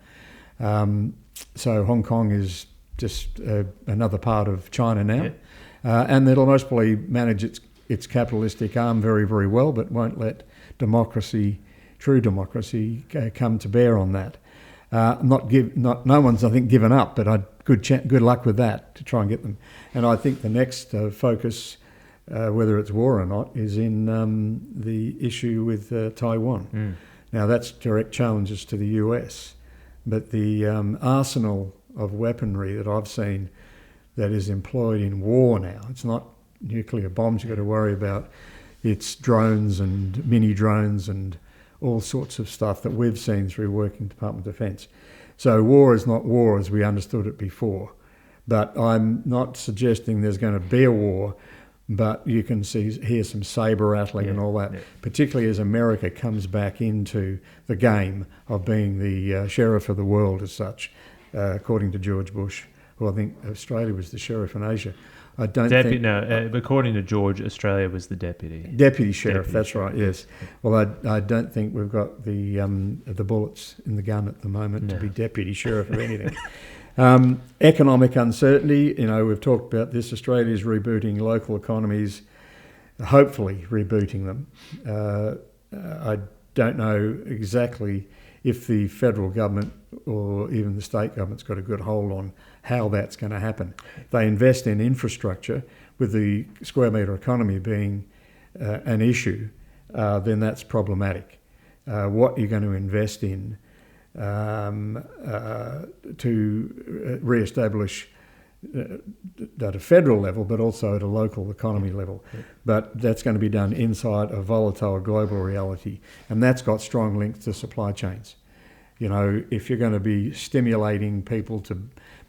So Hong Kong is just another part of China now. And it'll most probably manage its capitalistic arm very, very well, but won't let true democracy, come to bear on that. No one's, I think, given up, but good luck with that to try and get them. And I think the next focus, whether it's war or not, is in the issue with Taiwan. Now, that's direct challenges to the US, but the arsenal of weaponry that I've seen that is employed in war now, it's not nuclear bombs you've got to worry about, it's drones and mini drones and all sorts of stuff that we've seen through working Department of Defence. So war is not war as we understood it before, but I'm not suggesting there's going to be a war, but you can hear some sabre rattling and all that, particularly as America comes back into the game of being the sheriff of the world as such, according to George Bush, who I think Australia was the sheriff in Asia. According to George, Australia was the deputy sheriff. That's right. Yes. Well, I don't think we've got the bullets in the gun at the moment to be deputy sheriff of anything. Economic uncertainty. You know, we've talked about this. Australia's rebooting local economies, hopefully rebooting them. I don't know exactly if the federal government or even the state government's got a good hold on how that's going to happen. If they invest in infrastructure, with the square metre economy being an issue, then that's problematic. What you're going to invest in to re-establish at a federal level, but also at a local economy level. But that's going to be done inside a volatile global reality, and that's got strong links to supply chains. You know, if you're going to be stimulating people to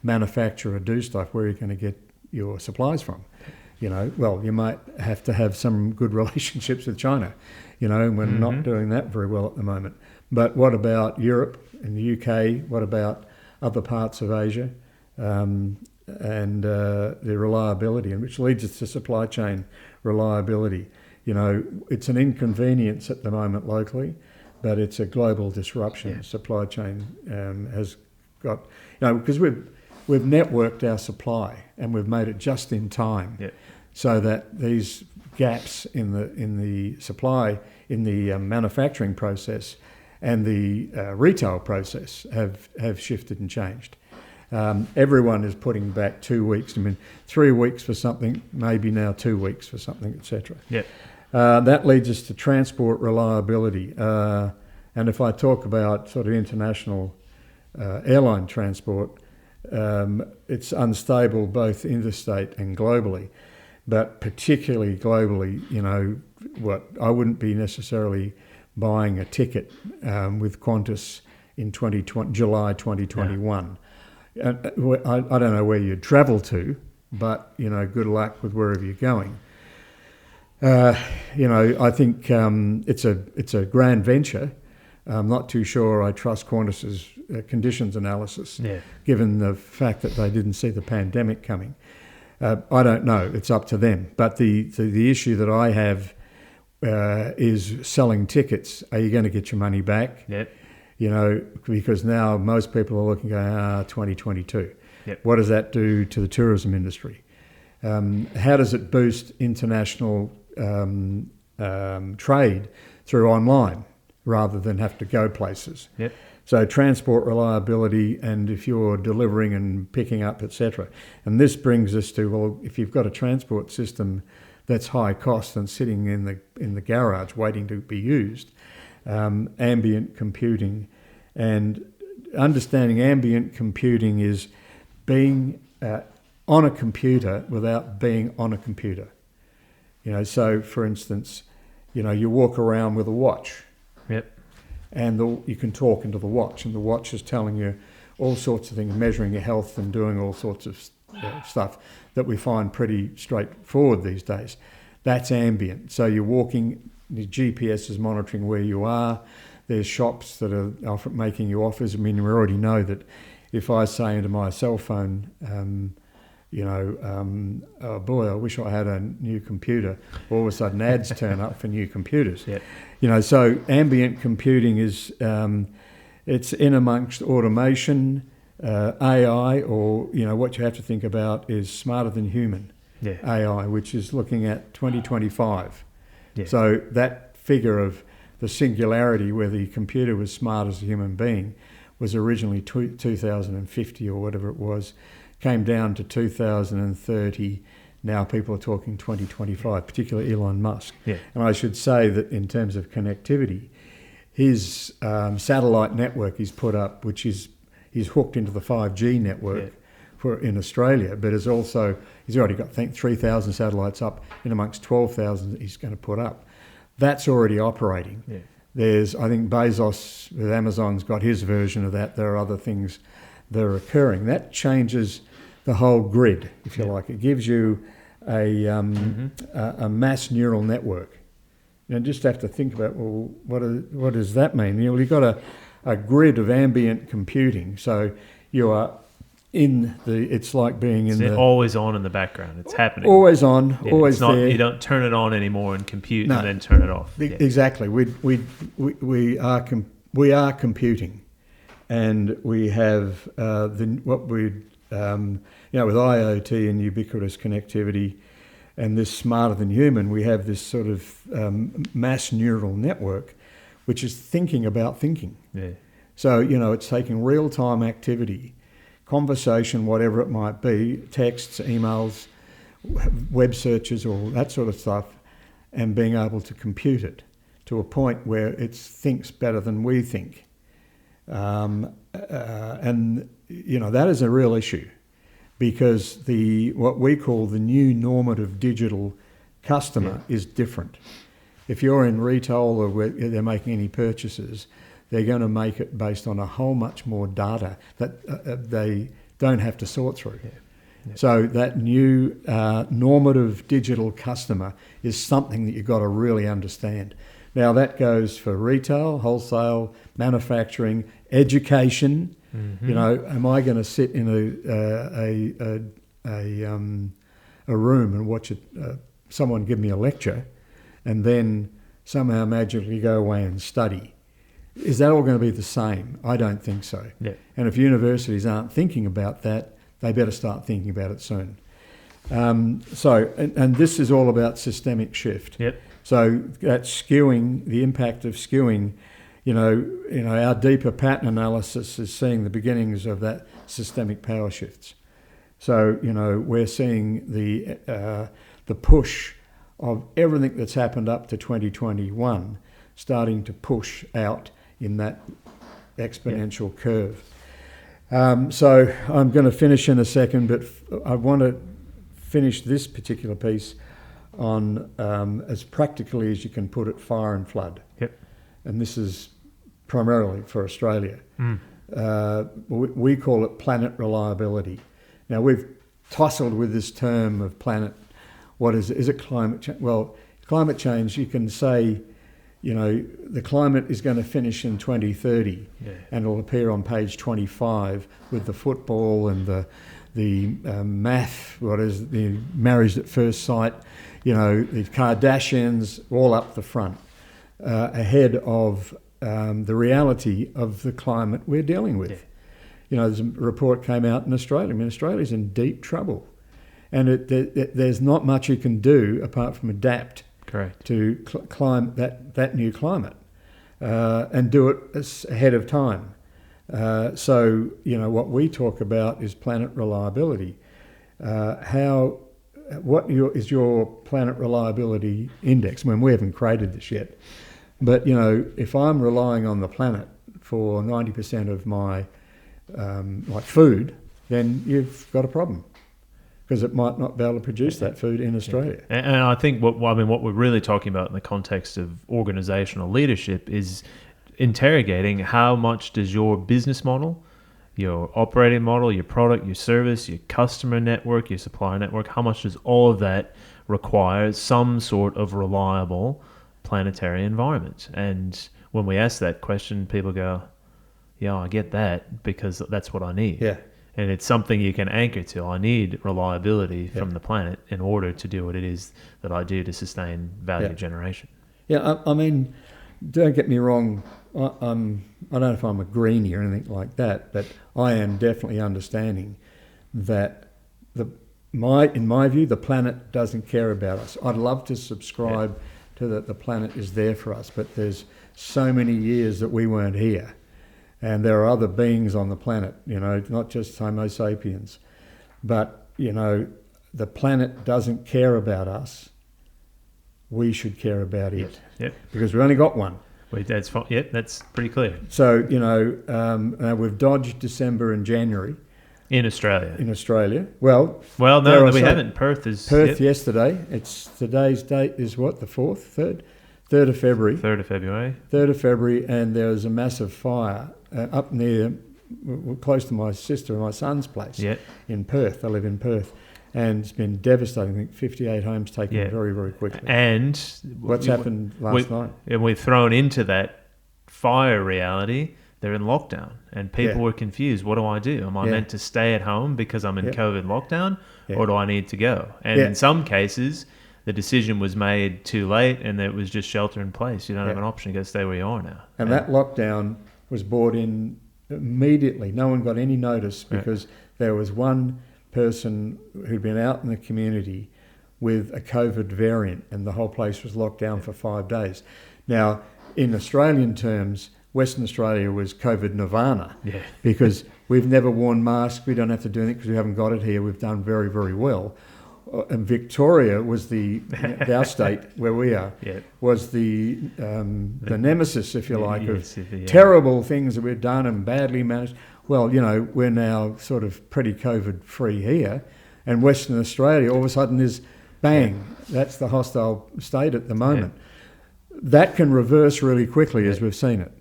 manufacture or do stuff, where are you going to get your supplies from? You know, well, you might have to have some good relationships with China, you know, and we're not doing that very well at the moment. But what about Europe and the UK? What about other parts of Asia? And the reliability, and which leads us to supply chain reliability. You know, it's an inconvenience at the moment locally, but it's a global disruption. Yeah. Supply chain has got, because we've networked our supply and we've made it just in time, so that these gaps in the supply, in the manufacturing process and the retail process have shifted and changed. Everyone is putting back 2 weeks. 3 weeks for something, maybe now 2 weeks for something, etc. Yep. That leads us to transport reliability. And if I talk about sort of international airline transport, it's unstable both interstate and globally, but particularly globally, I wouldn't be necessarily buying a ticket with Qantas in July 2021. I don't know where you'd travel to, but good luck with wherever you're going. I think it's a grand venture. I'm not too sure I trust Qantas's conditions analysis, given the fact that they didn't see the pandemic coming. I don't know. It's up to them. But the issue that I have is selling tickets. Are you going to get your money back? Yep. Because now most people are looking at 2022. Yep. What does that do to the tourism industry? How does it boost international trade through online rather than have to go places? Yep. So transport reliability, and if you're delivering and picking up, etc. And this brings us to, well, if you've got a transport system that's high cost and sitting in the garage waiting to be used, ambient computing, and understanding ambient computing is being on a computer without being on a computer. So for instance, you walk around with a watch. Yep. And you can talk into the watch, and the watch is telling you all sorts of things, measuring your health and doing all sorts of stuff that we find pretty straightforward these days. That's ambient. So you're walking, the GPS is monitoring where you are. There's shops that are making you offers. We already know that if I say into my cell phone, oh boy, I wish I had a new computer, all of a sudden ads turn up for new computers. Yep. So ambient computing is, it's in amongst automation, AI, or, what you have to think about is smarter than human AI, which is looking at 2025. Yeah. So that figure of the singularity where the computer was smart as a human being was originally 2050 or whatever it was, came down to 2030. Now people are talking 2025, particularly Elon Musk. Yeah. And I should say that in terms of connectivity, his satellite network he's put up, which he's hooked into the 5G network in Australia, but he's already got 3,000 satellites up in amongst 12,000 that he's going to put up. That's already operating. Yeah. There's, I think Bezos with Amazon's got his version of that. There are other things that are occurring. That changes the whole grid, if you like. It gives you a mass neural network. You just have to think about, well, what does that mean? You've got a grid of ambient computing. So you are it's like being in the... always on in the background. It's happening. Always on, always there. You don't turn it on anymore and compute and then turn it off. Exactly. We are computing. And we have with IoT and ubiquitous connectivity and this smarter than human, we have this sort of mass neural network, which is thinking about thinking. Yeah. So, it's taking real-time activity, conversation, whatever it might be, texts, emails, web searches, all that sort of stuff, and being able to compute it to a point where it thinks better than we think. And that is a real issue, because what we call the new normative digital customer is different. If you're in retail or where they're making any purchases, they're going to make it based on a whole much more data that they don't have to sort through. Yeah. Yeah. So that new normative digital customer is something that you've got to really understand. Now that goes for retail, wholesale, manufacturing, education. Mm-hmm. Am I going to sit in a room and watch someone give me a lecture, and then somehow magically go away and study? is that all going to be the same? I don't think so. Yeah. And if universities aren't thinking about that, they better start thinking about it soon. And this is all about systemic shift. Yep. So that skewing, the impact of skewing, our deeper pattern analysis is seeing the beginnings of that systemic power shifts. So, we're seeing the push of everything that's happened up to 2021 starting to push out in that exponential curve. So I'm going to finish in a second, but I want to finish this particular piece on, as practically as you can put it, fire and flood. Yep. And this is primarily for Australia. We call it planet reliability. Now, we've tussled with this term of planet. What is it? Is it climate change? Well, climate change, you can say, the climate is going to finish in 2030, and it'll appear on page 25 with the football and the math, the marriage at first sight, the Kardashians all up the front, ahead of the reality of the climate we're dealing with. Yeah. There's a report came out in Australia. I mean, Australia's in deep trouble, and there's not much you can do apart from adapt. Correct. To climb that new climate, and do it ahead of time. So what we talk about is planet reliability. What is your planet reliability index? I mean, we haven't created this yet, but if I'm relying on the planet for 90% of my food, then you've got a problem, because it might not be able to produce that food in Australia. And I think what we're really talking about in the context of organizational leadership is interrogating how much does your business model, your operating model, your product, your service, your customer network, your supplier network, how much does all of that require some sort of reliable planetary environment? And when we ask that question, people go, yeah, I get that, because that's what I need. Yeah. And it's something you can anchor to. I need reliability from the planet in order to do what it is that I do to sustain value generation. Yeah, I mean, don't get me wrong. I don't know if I'm a greenie or anything like that, but I am definitely understanding that in my view, the planet doesn't care about us. I'd love to subscribe to that the planet is there for us, but there's so many years that we weren't here. And there are other beings on the planet, not just Homo sapiens. But, the planet doesn't care about us. We should care about it. Yep. Because we've only got one. That's pretty clear. So, we've dodged December and January. In Australia. Well, no, we haven't. Perth yesterday. Today's date is what, the 4th? 3rd of February. 3rd of February, and there was a massive fire up near, close to my sister and my son's place in Perth. I live in Perth, and it's been devastating. I think 58 homes taken very, very quickly. And what's happened last night? And we've thrown into that fire reality. They're in lockdown, and people were confused. What do I do? Am I meant to stay at home because I'm in COVID lockdown, or do I need to go? And in some cases, the decision was made too late, and it was just shelter in place. You don't have an option. You got to stay where you are now. And that lockdown was brought in immediately. No one got any notice, because there was one person who'd been out in the community with a COVID variant, and the whole place was locked down for 5 days. Now, in Australian terms, Western Australia was COVID nirvana, because we've never worn masks. We don't have to do anything because we haven't got it here. We've done very, very well. And Victoria was our state where we are, was the nemesis, if you like, of terrible things that we've done and badly managed. Well, we're now sort of pretty COVID free here, and Western Australia all of a sudden is bang. That's the hostile state at the moment. That can reverse really quickly, as we've seen it.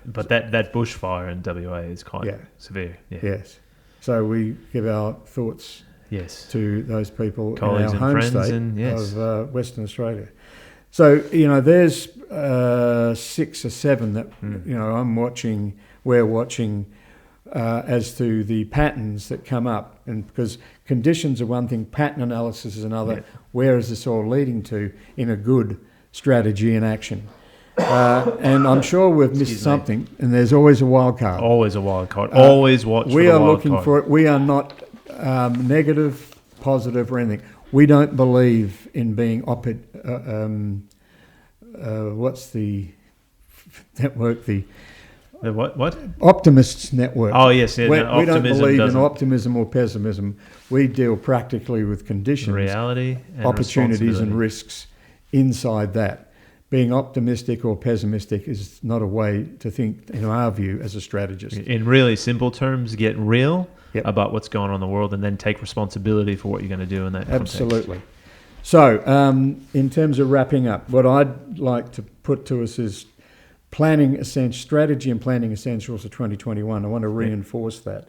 But that bushfire in WA is quite severe. Yes. So we give our thoughts to those people, colleagues in our home state of Western Australia. So, there's 6 or 7 that, we're watching as to the patterns that come up. And because conditions are one thing, pattern analysis is another. Where is this all leading to in a good strategy and action? And I'm sure we've missed something, and there's always a wild card. Always a wild card. Always watch for the wild card. We are looking for it. We are not negative, positive, or anything. We don't believe in being what's the network? The what? Optimists network. Oh, yes. Yeah, we optimism don't believe doesn't. in optimism or pessimism. We deal practically with conditions, reality, and opportunities and risks inside that. Being optimistic or pessimistic is not a way to think, in our view, as a strategist. In really simple terms, get real Yep. about what's going on in the world, and then take responsibility for what you're going to do in that context. Absolutely. So, in terms of wrapping up, what I'd like to put to us is strategy and planning essentials of 2021. I want to reinforce that.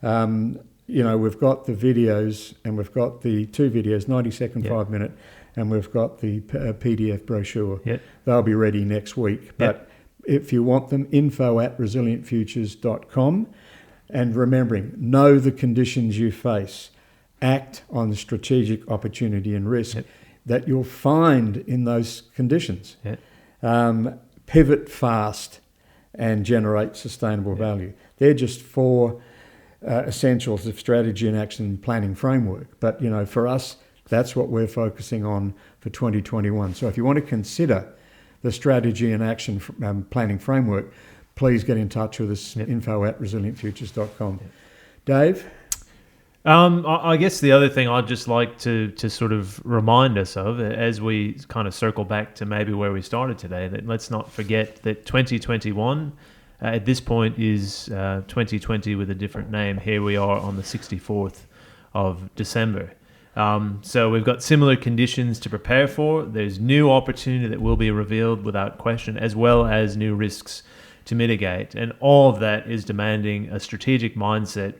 We've got the videos, and we've got the 2 videos, 90-second, 5-minute, and we've got the PDF brochure. Yep. They'll be ready next week. But if you want them, info@resilientfutures.com. And remembering, know the conditions you face. Act on the strategic opportunity and risk that you'll find in those conditions. Pivot fast and generate sustainable value. They're just 4 essentials of strategy and action planning framework. But, for us, that's what we're focusing on for 2021. So if you want to consider the strategy and action planning framework, please get in touch with us, info@resilientfutures.com. Dave? I guess the other thing I'd just like to sort of remind us of, as we kind of circle back to maybe where we started today, that let's not forget that 2021 at this point is 2020 with a different name. Here we are on the 64th of December. So we've got similar conditions to prepare for. There's new opportunity that will be revealed without question, as well as new risks to mitigate. And all of that is demanding a strategic mindset,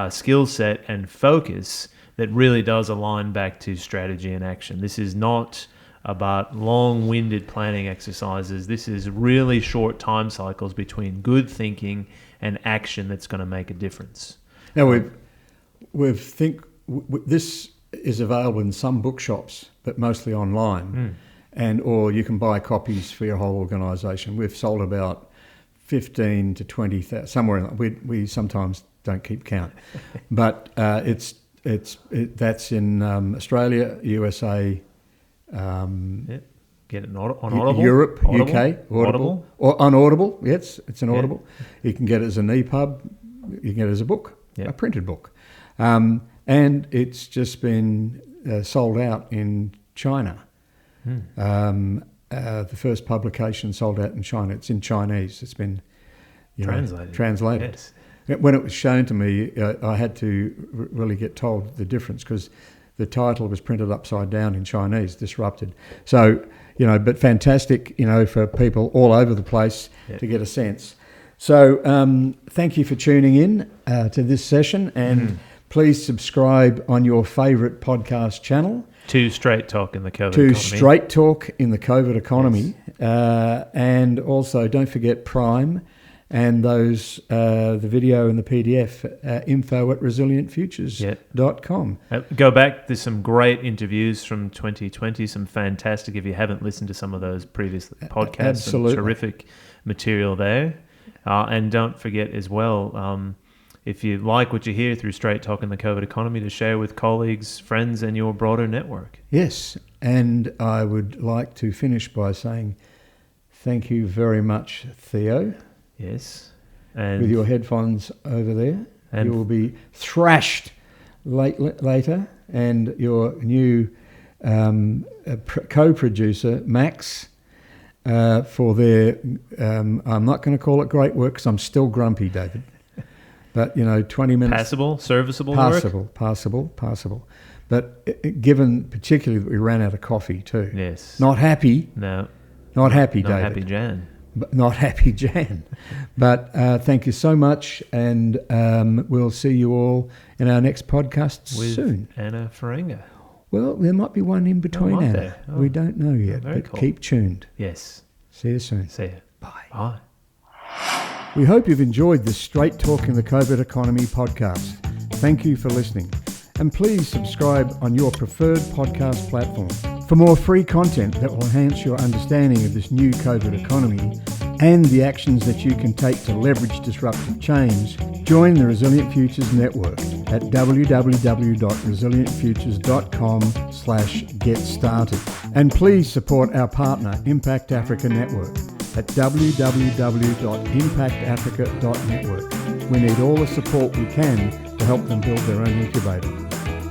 skill set, and focus that really does align back to strategy and action. This is not about long-winded planning exercises. This is really short time cycles between good thinking and action that's going to make a difference. Now, this is available in some bookshops, but mostly online, or you can buy copies for your whole organisation. We've sold about 15 to 20,000, somewhere in that. We sometimes don't keep count, but that's in Australia, USA, get it on Audible, Europe, Audible, UK, Audible, or on Audible. Yes, it's an Audible. You can get it as an EPUB. You can get it as a book, a printed book, and it's just been sold out in China. The first publication sold out in China. It's in Chinese. It's been translated. Yes. When it was shown to me, I had to really get told the difference, because the title was printed upside down in Chinese, disrupted. So, but fantastic, for people all over the place to get a sense. So thank you for tuning in to this session, and please subscribe on your favourite podcast channel. To Straight Talk in the COVID Economy. To Straight Talk in the COVID Economy. Yes. And also don't forget Prime and those the video and the PDF, info@resilientfutures.com. Go back, there's some great interviews from 2020, some fantastic, if you haven't listened to some of those previous podcasts, Absolutely. Some terrific material there. And don't forget as well, if you like what you hear through Straight Talk in the COVID Economy, to share with colleagues, friends, and your broader network. Yes, and I would like to finish by saying thank you very much, Theo. Yes. And with your headphones over there. You will be thrashed later, and your new co-producer, Max, for their, I'm not going to call it great work because I'm still grumpy, David. But, 20 minutes. Serviceable work? Passable. But given particularly that we ran out of coffee too. Yes. Not happy. No. Not happy, Not David. happy, Jan. But not happy, Jan. But thank you so much, and we'll see you all in our next podcast soon. Anna Ferenga. Well, there might be one in between, Anna. Oh. We don't know yet, but cool. Keep tuned. Yes. See you soon. See you. Bye. Bye. We hope you've enjoyed this Straight Talk in the COVID Economy podcast. Thank you for listening. And please subscribe on your preferred podcast platform. For more free content that will enhance your understanding of this new COVID economy and the actions that you can take to leverage disruptive change, join the Resilient Futures Network at www.resilientfutures.com/get started. And please support our partner, Impact Africa Network, at www.impactafrica.network. We need all the support we can to help them build their own incubator.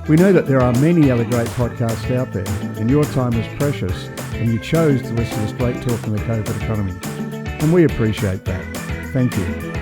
We know that there are many other great podcasts out there, and your time is precious, and you chose to listen to this great talk on the COVID economy. And we appreciate that. Thank you.